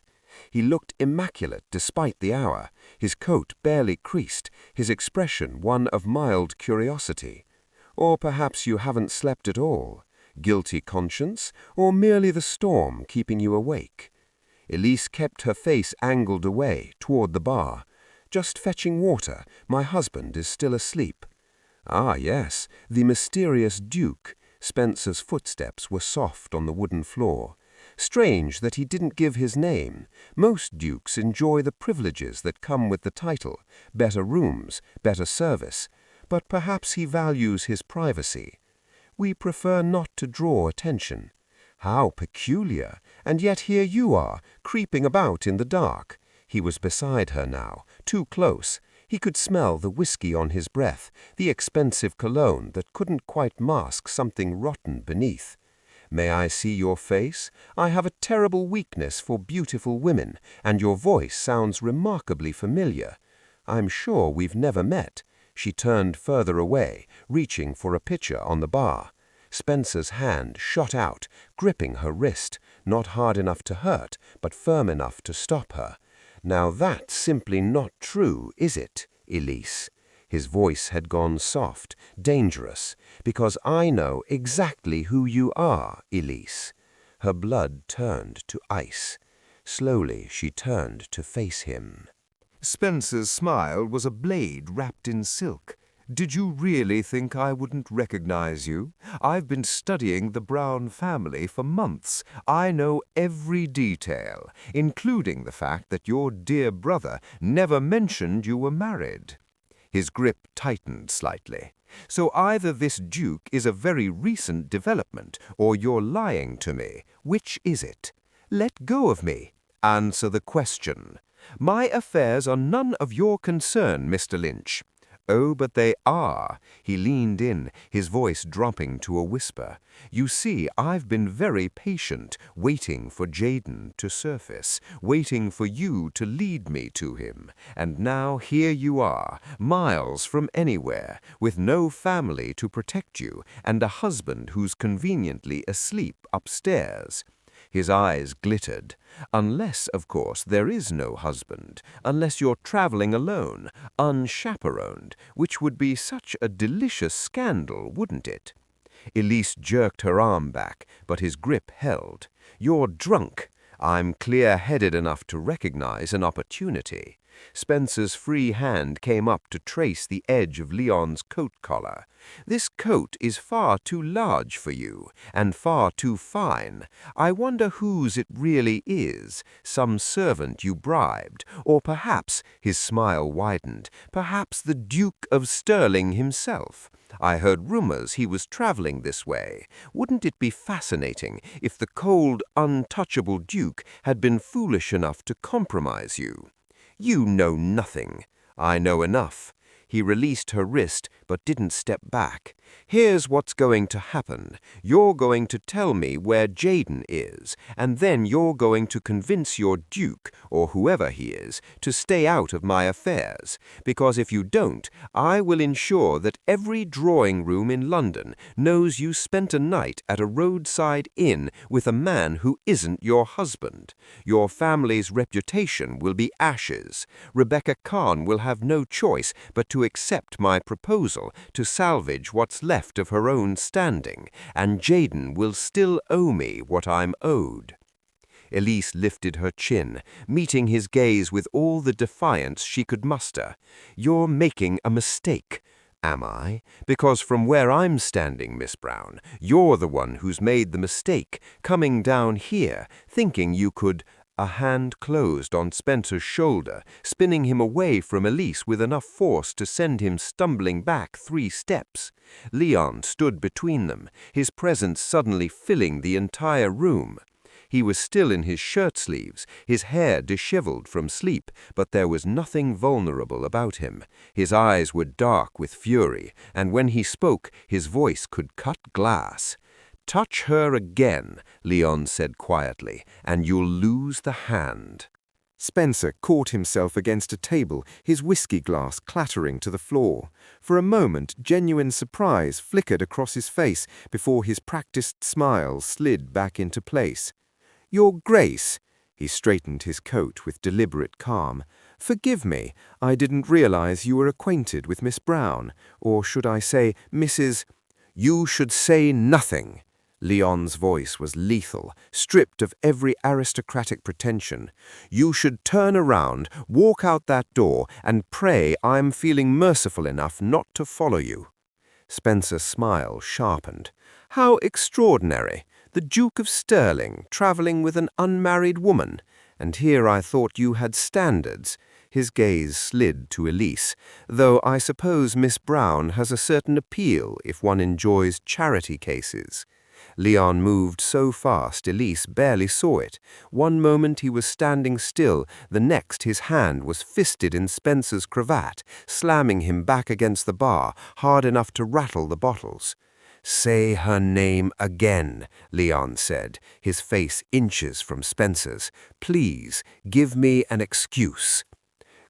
He looked immaculate despite the hour, his coat barely creased, his expression one of mild curiosity. Or perhaps you haven't slept at all. Guilty conscience, or merely the storm keeping you awake? Elise kept her face angled away, toward the bar. "Just fetching water. My husband is still asleep." Ah, yes, the mysterious Duke. Spencer's footsteps were soft on the wooden floor. Strange that he didn't give his name. Most dukes enjoy the privileges that come with the title, better rooms, better service. But perhaps he values his privacy. "We prefer not to draw attention." How peculiar! And yet here you are, creeping about in the dark. He was beside her now, too close. He could smell the whiskey on his breath, the expensive cologne that couldn't quite mask something rotten beneath. "May I see your face? I have a terrible weakness for beautiful women, and your voice sounds remarkably familiar. I'm sure we've never met." She turned further away, reaching for a pitcher on the bar. Spencer's hand shot out, gripping her wrist, not hard enough to hurt, but firm enough to stop her. Now that's simply not true, is it, Elise? His voice had gone soft, dangerous, because I know exactly who you are, Elise. Her blood turned to ice. Slowly she turned to face him. Spencer's smile was a blade wrapped in silk. Did you really think I wouldn't recognize you? I've been studying the Brown family for months. I know every detail, including the fact that your dear brother never mentioned you were married. His grip tightened slightly. So either this Duke is a very recent development, or you're lying to me. Which is it? Let go of me. Answer the question. My affairs are none of your concern, Mr. Lynch. Oh, but they are. He leaned in, his voice dropping to a whisper. You see, I've been very patient, waiting for Jaden to surface, waiting for you to lead me to him. And now here you are, miles from anywhere, with no family to protect you, and a husband who's conveniently asleep upstairs. His eyes glittered. Unless, of course, there is no husband, unless you're traveling alone, unchaperoned, which would be such a delicious scandal, wouldn't it? Elise jerked her arm back, but his grip held. You're drunk. I'm clear-headed enough to recognize an opportunity. Spencer's free hand came up to trace the edge of Leon's coat collar. This coat is far too large for you, and far too fine. I wonder whose it really is, some servant you bribed, or perhaps, his smile widened, perhaps the Duke of Stirling himself. I heard rumors he was traveling this way. Wouldn't it be fascinating if the cold, untouchable Duke had been foolish enough to compromise you? You know nothing. I know enough. He released her wrist, but didn't step back. Here's what's going to happen. You're going to tell me where Jaden is, and then you're going to convince your Duke, or whoever he is, to stay out of my affairs. Because if you don't, I will ensure that every drawing room in London knows you spent a night at a roadside inn with a man who isn't your husband. Your family's reputation will be ashes. Rebecca Khan will have no choice but to accept my proposal to salvage what's left of her own standing, and Jaden will still owe me what I'm owed. Elise lifted her chin, meeting his gaze with all the defiance she could muster. You're making a mistake. Am I? Because from where I'm standing, Miss Brown, you're the one who's made the mistake, coming down here, thinking you could— A hand closed on Spencer's shoulder, spinning him away from Elise with enough force to send him stumbling back 3 steps. Leon stood between them, his presence suddenly filling the entire room. He was still in his shirt-sleeves, his hair disheveled from sleep, but there was nothing vulnerable about him. His eyes were dark with fury, and when he spoke, his voice could cut glass. Touch her again, Leon said quietly, and you'll lose the hand. Spencer caught himself against a table, his whiskey glass clattering to the floor. For a moment, genuine surprise flickered across his face before his practiced smile slid back into place. Your Grace, he straightened his coat with deliberate calm. Forgive me, I didn't realize you were acquainted with Miss Brown, or should I say, Mrs. You should say nothing. Leon's voice was lethal, stripped of every aristocratic pretension. You should turn around, walk out that door, and pray I'm feeling merciful enough not to follow you. Spencer's smile sharpened. How extraordinary! The Duke of Stirling, traveling with an unmarried woman. And here I thought you had standards. His gaze slid to Elise, though I suppose Miss Brown has a certain appeal if one enjoys charity cases. Leon moved so fast Elise barely saw it. One moment he was standing still, the next his hand was fisted in Spencer's cravat, slamming him back against the bar, hard enough to rattle the bottles. Say her name again, Leon said, his face inches from Spencer's. Please, give me an excuse.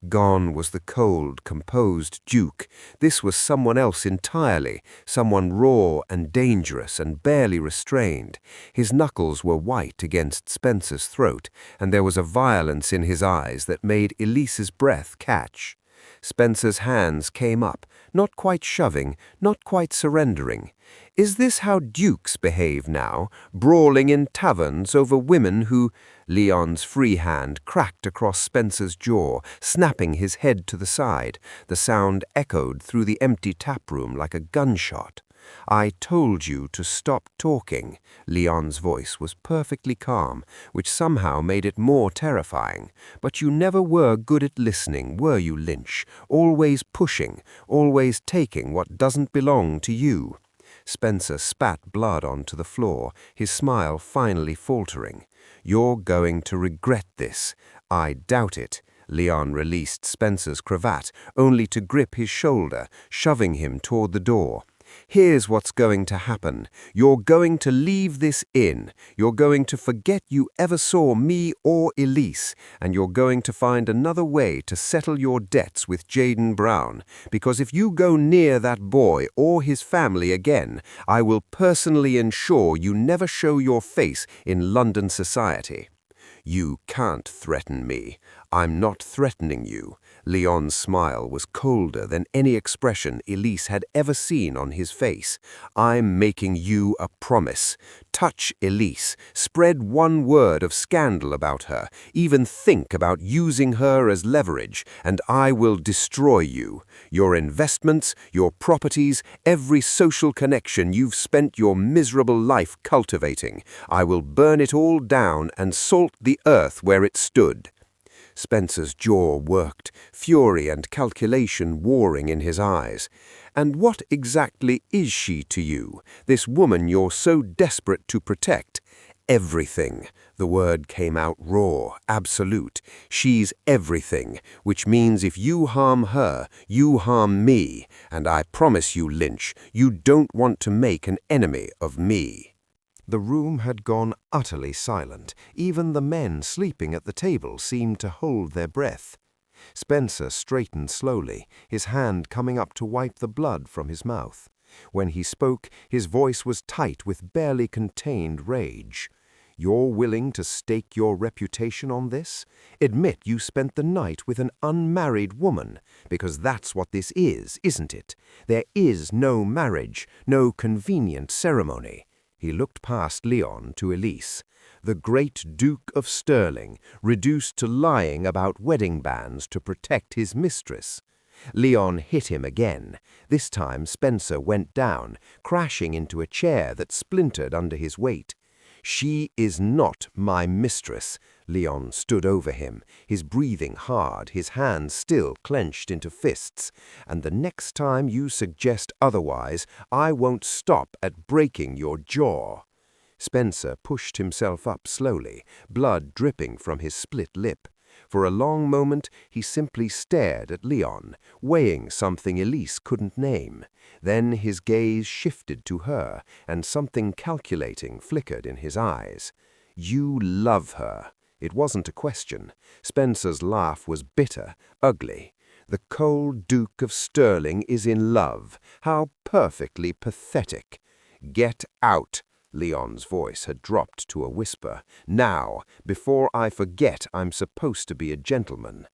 Gone was the cold, composed Duke. This was someone else entirely, someone raw and dangerous and barely restrained. His knuckles were white against Spencer's throat, and there was a violence in his eyes that made Elise's breath catch. Spencer's hands came up, not quite shoving, not quite surrendering. Is this how dukes behave now, brawling in taverns over women who— Leon's free hand cracked across Spencer's jaw, snapping his head to the side. The sound echoed through the empty taproom like a gunshot. I told you to stop talking. Leon's voice was perfectly calm, which somehow made it more terrifying. But you never were good at listening, were you, Lynch? Always pushing, always taking what doesn't belong to you. Spencer spat blood onto the floor, his smile finally faltering. You're going to regret this. I doubt it. Leon released Spencer's cravat, only to grip his shoulder, shoving him toward the door. Here's what's going to happen. You're going to leave this inn. You're going to forget you ever saw me or Elise, and you're going to find another way to settle your debts with Jaden Brown, because if you go near that boy or his family again, I will personally ensure you never show your face in London society. You can't threaten me. I'm not threatening you. Leon's smile was colder than any expression Elise had ever seen on his face. I'm making you a promise. Touch Elise. Spread one word of scandal about her. Even think about using her as leverage, and I will destroy you. Your investments, your properties, every social connection you've spent your miserable life cultivating. I will burn it all down and salt the earth where it stood. Spencer's jaw worked, fury and calculation warring in his eyes. And what exactly is she to you, this woman you're so desperate to protect? Everything. The word came out raw, absolute. She's everything, which means if you harm her, you harm me. And I promise you, Lynch, you don't want to make an enemy of me. The room had gone utterly silent. Even the men sleeping at the table seemed to hold their breath. Spencer straightened slowly, his hand coming up to wipe the blood from his mouth. When he spoke, his voice was tight with barely contained rage. You're willing to stake your reputation on this? Admit you spent the night with an unmarried woman, because that's what this is, isn't it? There is no marriage, no convenient ceremony. He looked past Leon to Elise. The great Duke of Stirling, reduced to lying about wedding banns to protect his mistress. Leon hit him again. This time Spencer went down, crashing into a chair that splintered under his weight. She is not my mistress. Leon stood over him, his breathing hard, his hands still clenched into fists. And the next time you suggest otherwise, I won't stop at breaking your jaw. Spencer pushed himself up slowly, blood dripping from his split lip. For a long moment he simply stared at Leon, weighing something Elise couldn't name. Then his gaze shifted to her, and something calculating flickered in his eyes. You love her. It wasn't a question. Spencer's laugh was bitter, ugly. The cold Duke of Stirling is in love. How perfectly pathetic. Get out. Leon's voice had dropped to a whisper. Now, before I forget I'm supposed to be a gentleman.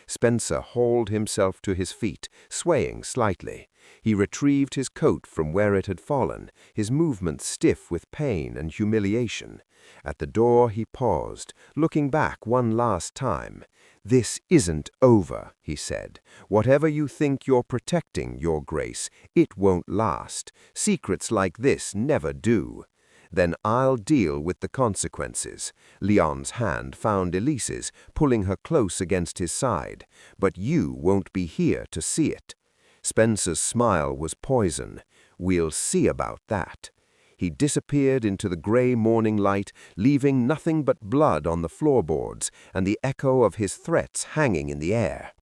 Spencer hauled himself to his feet, swaying slightly. He retrieved his coat from where it had fallen, his movements stiff with pain and humiliation. At the door he paused, looking back one last time. This isn't over, he said. Whatever you think you're protecting, Your Grace, it won't last. Secrets like this never do. Then I'll deal with the consequences. Leon's hand found Elise's, pulling her close against his side. But you won't be here to see it. Spencer's smile was poison. We'll see about that. He disappeared into the gray morning light, leaving nothing but blood on the floorboards and the echo of his threats hanging in the air.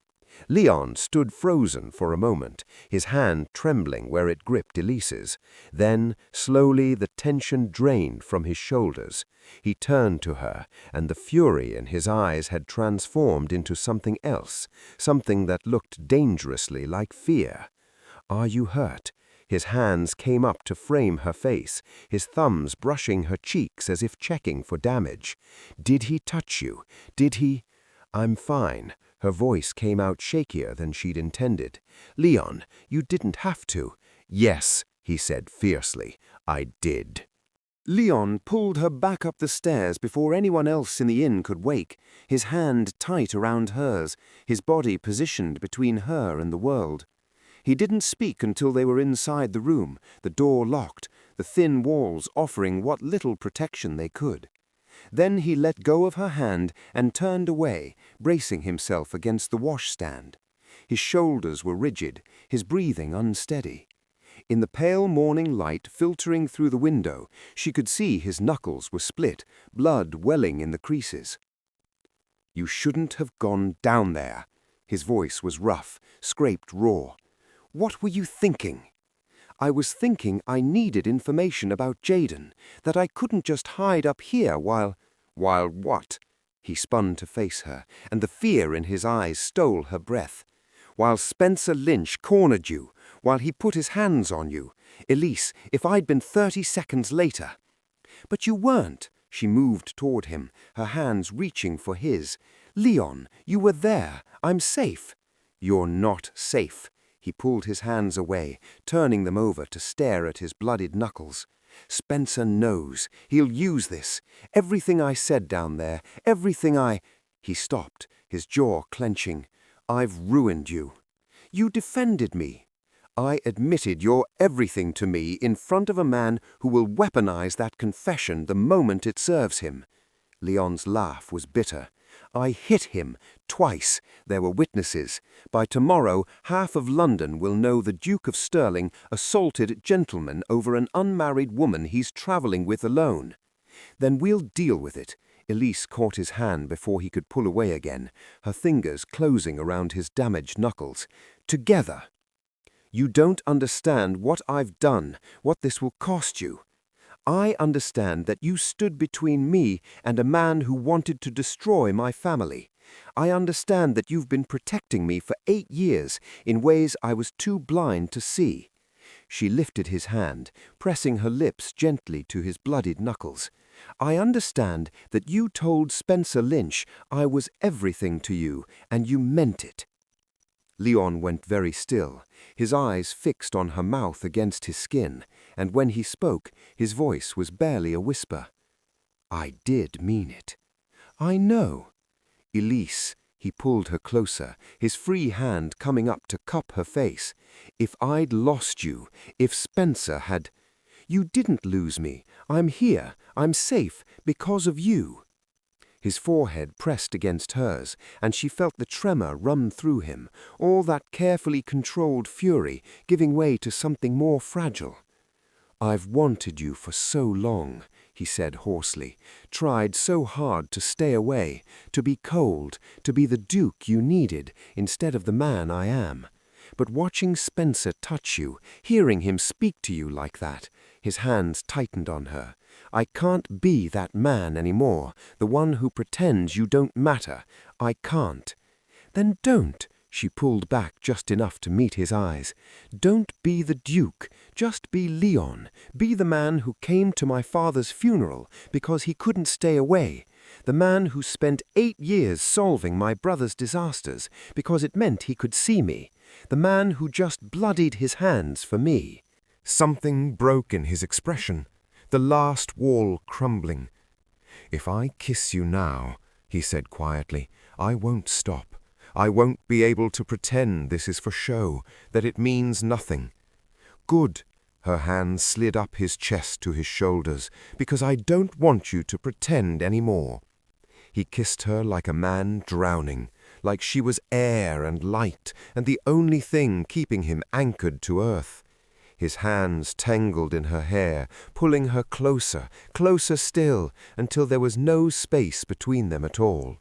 Leon stood frozen for a moment, his hand trembling where it gripped Elise's. Then, slowly, the tension drained from his shoulders. He turned to her, and the fury in his eyes had transformed into something else, something that looked dangerously like fear. "Are you hurt?" His hands came up to frame her face, his thumbs brushing her cheeks as if checking for damage. "Did he touch you? Did he—" "I'm fine." Her voice came out shakier than she'd intended. "Leon, you didn't have to." "Yes," he said fiercely, "I did." Leon pulled her back up the stairs before anyone else in the inn could wake, his hand tight around hers, his body positioned between her and the world. He didn't speak until they were inside the room, the door locked, the thin walls offering what little protection they could. Then he let go of her hand and turned away, bracing himself against the washstand. His shoulders were rigid, his breathing unsteady. In the pale morning light filtering through the window, she could see his knuckles were split, blood welling in the creases. "You shouldn't have gone down there." His voice was rough, scraped raw. "What were you thinking?" "I was thinking I needed information about Jaden, that I couldn't just hide up here while—" "While what?" He spun to face her, and the fear in his eyes stole her breath. "While Spencer Lynch cornered you, while he put his hands on you. Elise, if I'd been 30 seconds later—" "But you weren't." She moved toward him, her hands reaching for his. "Leon, you were there. I'm safe." "You're not safe." He pulled his hands away, turning them over to stare at his bloodied knuckles. "Spencer knows. He'll use this. Everything I said down there, everything I—" He stopped, his jaw clenching. "I've ruined you." "You defended me." "I admitted you're everything to me in front of a man who will weaponize that confession the moment it serves him." Leon's laugh was bitter. "I hit him, twice. There were witnesses. By tomorrow, half of London will know the Duke of Stirling assaulted a gentleman over an unmarried woman he's traveling with alone. Then we'll deal with it." Elise caught his hand before he could pull away again, her fingers closing around his damaged knuckles. "Together." "You don't understand what I've done, what this will cost you. I understand that you stood between me and a man who wanted to destroy my family. I understand that you've been protecting me for 8 years in ways I was too blind to see." She lifted his hand, pressing her lips gently to his bloodied knuckles. "I understand that you told Spencer Lynch I was everything to you, and you meant it." Leon went very still, his eyes fixed on her mouth against his skin, and when he spoke, his voice was barely a whisper. "I did mean it." "I know." "Elise," he pulled her closer, his free hand coming up to cup her face. "If I'd lost you, if Spencer had—" "You didn't lose me. I'm here. I'm safe because of you." His forehead pressed against hers, and she felt the tremor run through him, all that carefully controlled fury giving way to something more fragile. "I've wanted you for so long," he said hoarsely, "tried so hard to stay away, to be cold, to be the Duke you needed instead of the man I am. But watching Spencer touch you, hearing him speak to you like that," his hands tightened on her, "I can't be that man anymore, the one who pretends you don't matter. I can't." "Then don't." She pulled back just enough to meet his eyes. "Don't be the Duke. Just be Leon. Be the man who came to my father's funeral because he couldn't stay away. The man who spent 8 years solving my brother's disasters because it meant he could see me. The man who just bloodied his hands for me." Something broke in his expression, the last wall crumbling. "If I kiss you now," he said quietly, "I won't stop. I won't be able to pretend this is for show, that it means nothing." "Good." Her hand slid up his chest to his shoulders, "because I don't want you to pretend any more." He kissed her like a man drowning, like she was air and light and the only thing keeping him anchored to earth. His hands tangled in her hair, pulling her closer, closer still, until there was no space between them at all.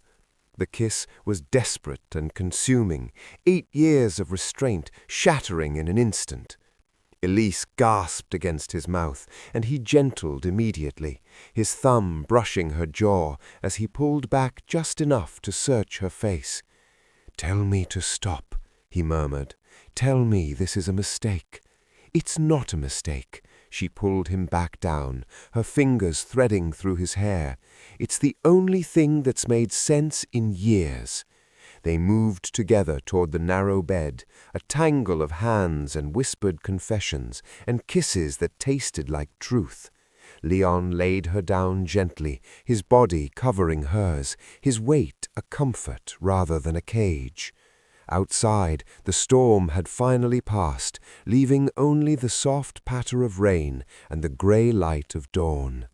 The kiss was desperate and consuming, 8 years of restraint shattering in an instant. Elise gasped against his mouth, and he gentled immediately, his thumb brushing her jaw as he pulled back just enough to search her face. "Tell me to stop," he murmured. "Tell me this is a mistake." "It's not a mistake." She pulled him back down, her fingers threading through his hair. "It's the only thing that's made sense in years." They moved together toward the narrow bed, a tangle of hands and whispered confessions and kisses that tasted like truth. Leon laid her down gently, his body covering hers, his weight a comfort rather than a cage. Outside, the storm had finally passed, leaving only the soft patter of rain and the gray light of dawn.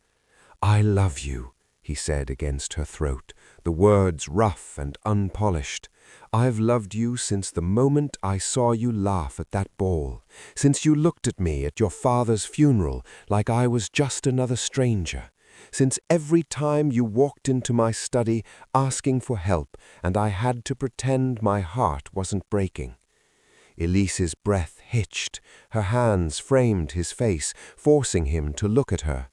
"I love you," he said against her throat, the words rough and unpolished. "I've loved you since the moment I saw you laugh at that ball, since you looked at me at your father's funeral like I was just another stranger, since every time you walked into my study asking for help and I had to pretend my heart wasn't breaking." Elise's breath hitched, her hands framed his face, forcing him to look at her.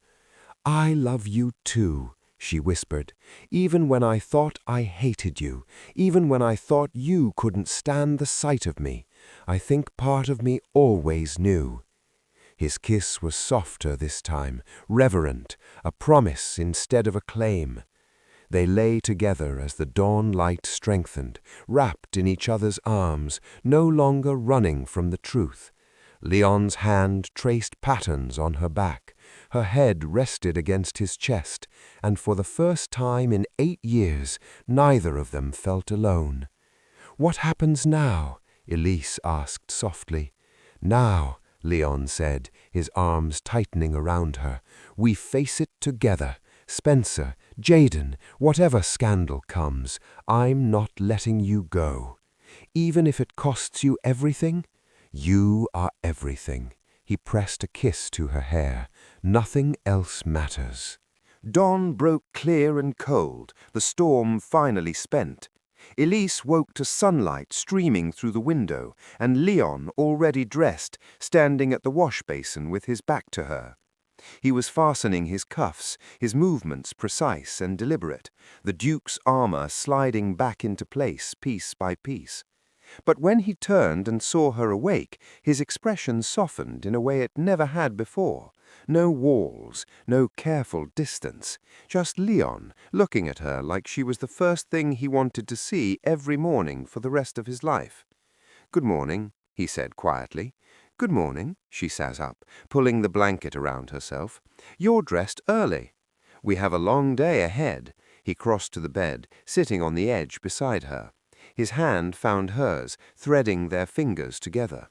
"I love you too," she whispered, "even when I thought I hated you, even when I thought you couldn't stand the sight of me. I think part of me always knew." His kiss was softer this time, reverent, a promise instead of a claim. They lay together as the dawn light strengthened, wrapped in each other's arms, no longer running from the truth. Leon's hand traced patterns on her back. Her head rested against his chest, and for the first time in 8 years, neither of them felt alone. "What happens now?" Elise asked softly. "Now," Leon said, his arms tightening around her, "we face it together. Spencer, Jaden, whatever scandal comes, I'm not letting you go. Even if it costs you everything, you are everything." He pressed a kiss to her hair. "Nothing else matters." Dawn broke clear and cold, the storm finally spent. Elise woke to sunlight streaming through the window, and Leon, already dressed, standing at the wash basin with his back to her. He was fastening his cuffs, his movements precise and deliberate, the Duke's armor sliding back into place piece by piece. But when he turned and saw her awake, his expression softened in a way it never had before. No walls, no careful distance, just Leon looking at her like she was the first thing he wanted to see every morning for the rest of his life. "Good morning," he said quietly. "Good morning," she sat up, pulling the blanket around herself. "You're dressed early. We have a long day ahead." He crossed to the bed, sitting on the edge beside her. His hand found hers, threading their fingers together.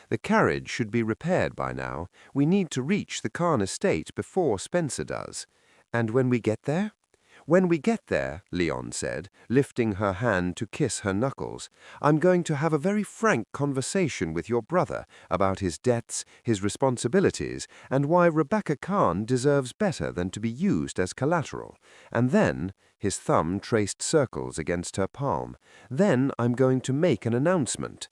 "The carriage should be repaired by now. We need to reach the Khan estate before Spencer does. And when we get there?" "When we get there," Leon said, lifting her hand to kiss her knuckles, "I'm going to have a very frank conversation with your brother about his debts, his responsibilities, and why Rebecca Khan deserves better than to be used as collateral. And then," his thumb traced circles against her palm, "then I'm going to make an announcement."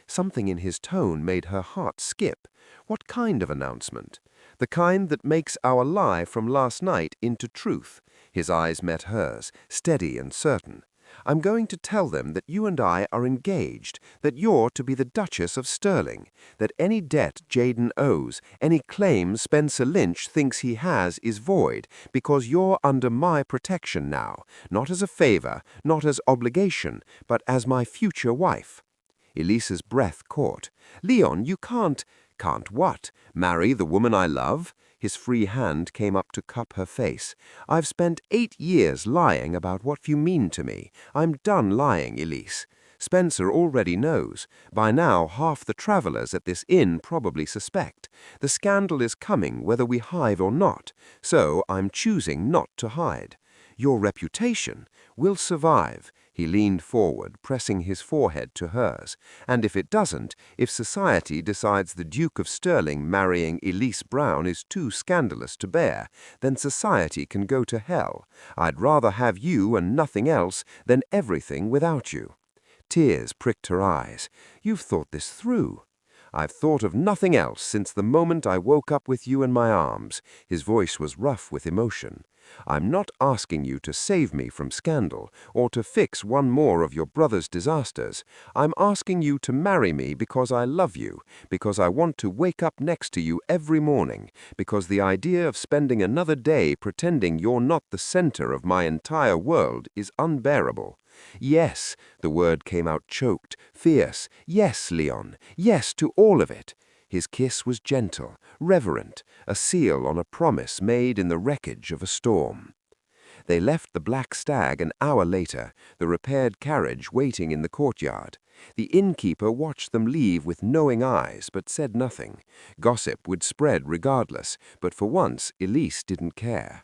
Something in his tone made her heart skip. What kind of announcement? The kind that makes our lie from last night into truth. His eyes met hers, steady and certain. "I'm going to tell them that you and I are engaged, that you're to be the Duchess of Sterling, that any debt Jaden owes, any claim Spencer Lynch thinks he has is void, because you're under my protection now, not as a favor, not as obligation, but as my future wife." Elise's breath caught. "Leon, you can't—" "Can't what? Marry the woman I love?" His free hand came up to cup her face. "I've spent 8 years lying about what you mean to me. I'm done lying, Elise. Spencer already knows. By now, half the travelers at this inn probably suspect. The scandal is coming whether we hide or not, so I'm choosing not to hide. Your reputation will survive." He leaned forward, pressing his forehead to hers. "And if it doesn't, if society decides the Duke of Stirling marrying Elise Brown is too scandalous to bear, then society can go to hell. I'd rather have you and nothing else than everything without you." Tears pricked her eyes. "You've thought this through." "I've thought of nothing else since the moment I woke up with you in my arms." His voice was rough with emotion. "I'm not asking you to save me from scandal or to fix one more of your brother's disasters. I'm asking you to marry me because I love you, because I want to wake up next to you every morning, because the idea of spending another day pretending you're not the center of my entire world is unbearable." "Yes," the word came out choked, fierce. "Yes, Leon. Yes to all of it." His kiss was gentle, reverent, a seal on a promise made in the wreckage of a storm. They left the Black Stag an hour later, the repaired carriage waiting in the courtyard. The innkeeper watched them leave with knowing eyes, but said nothing. Gossip would spread regardless, but for once Elise didn't care.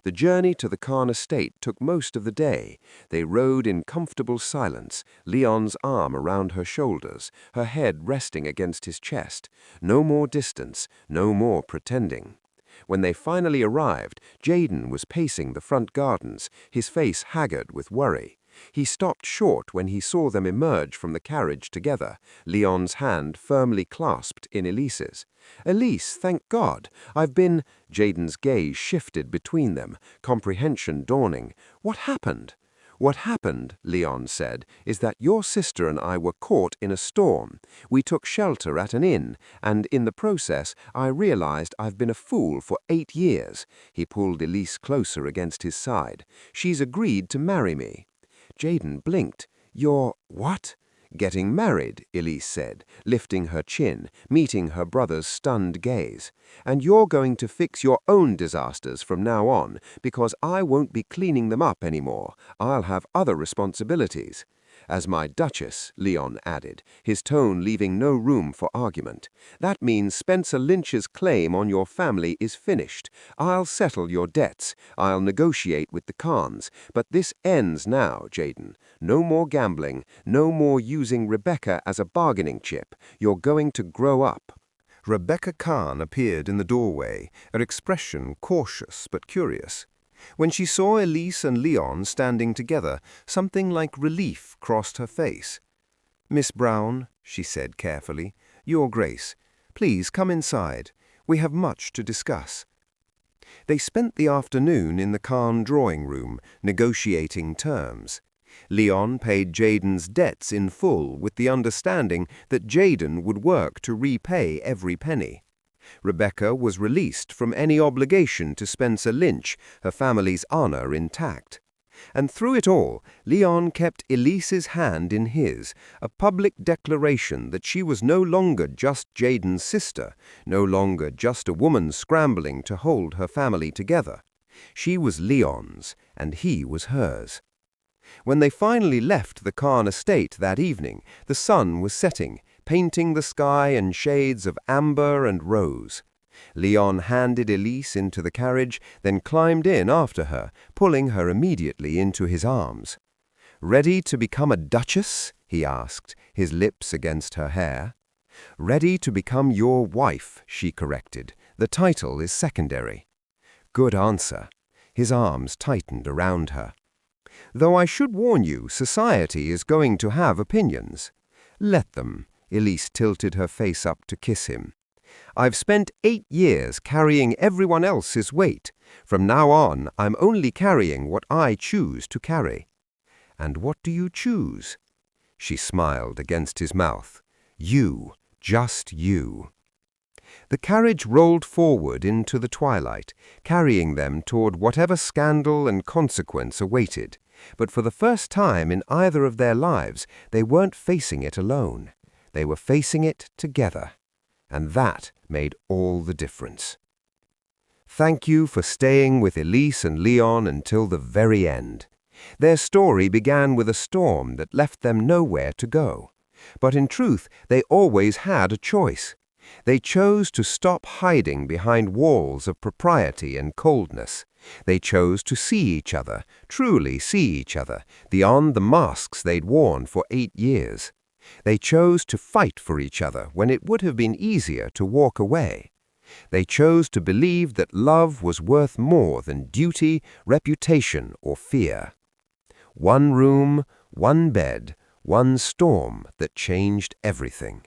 The journey to the Khan estate took most of the day. They rode in comfortable silence, Leon's arm around her shoulders, her head resting against his chest. No more distance, no more pretending. When they finally arrived, Jaden was pacing the front gardens, his face haggard with worry. He stopped short when he saw them emerge from the carriage together, Leon's hand firmly clasped in Elise's. "Elise, thank God. I've been—" Jaden's gaze shifted between them, comprehension dawning. "What happened?" "What happened," Leon said, "is that your sister and I were caught in a storm. We took shelter at an inn, and in the process, I realized I've been a fool for 8 years. He pulled Elise closer against his side. "She's agreed to marry me." Jaden blinked. "You're what?" "Getting married," Elise said, lifting her chin, meeting her brother's stunned gaze. "And you're going to fix your own disasters from now on, because I won't be cleaning them up anymore. I'll have other responsibilities." "As my Duchess," Leon added, his tone leaving no room for argument. "That means Spencer Lynch's claim on your family is finished. I'll settle your debts. I'll negotiate with the Khans. But this ends now, Jaden. No more gambling. No more using Rebecca as a bargaining chip. You're going to grow up." Rebecca Khan appeared in the doorway, her expression cautious but curious. When she saw Elise and Leon standing together, something like relief crossed her face. "Miss Brown," she said carefully, "Your Grace, please come inside. We have much to discuss." They spent the afternoon in the Khan drawing room, negotiating terms. Leon paid Jaden's debts in full with the understanding that Jaden would work to repay every penny. Rebecca was released from any obligation to Spencer Lynch, her family's honor intact. And through it all, Leon kept Elise's hand in his, a public declaration that she was no longer just Jaden's sister, no longer just a woman scrambling to hold her family together. She was Leon's, and he was hers. When they finally left the Khan estate that evening, the sun was setting, painting the sky in shades of amber and rose. Leon handed Elise into the carriage, then climbed in after her, pulling her immediately into his arms. "Ready to become a duchess?" he asked, his lips against her hair. "Ready to become your wife," she corrected. "The title is secondary." "Good answer." His arms tightened around her. "Though I should warn you, society is going to have opinions." "Let them." Elise tilted her face up to kiss him. "I've spent 8 years carrying everyone else's weight. From now on, I'm only carrying what I choose to carry." "And what do you choose?" She smiled against his mouth. "You, just you." The carriage rolled forward into the twilight, carrying them toward whatever scandal and consequence awaited. But for the first time in either of their lives, they weren't facing it alone. They were facing it together. And that made all the difference. Thank you for staying with Elise and Leon until the very end. Their story began with a storm that left them nowhere to go. But in truth, they always had a choice. They chose to stop hiding behind walls of propriety and coldness. They chose to see each other, truly see each other, beyond the masks they'd worn for 8 years. They chose to fight for each other when it would have been easier to walk away. They chose to believe that love was worth more than duty, reputation, or fear. One room, one bed, one storm that changed everything.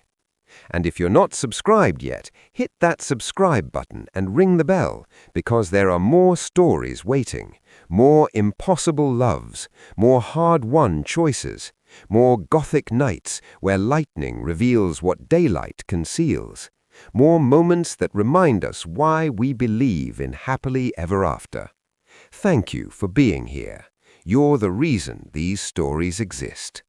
And if you're not subscribed yet, hit that subscribe button and ring the bell, because there are more stories waiting, more impossible loves, more hard-won choices, more gothic nights where lightning reveals what daylight conceals, more moments that remind us why we believe in happily ever after. Thank you for being here. You're the reason these stories exist.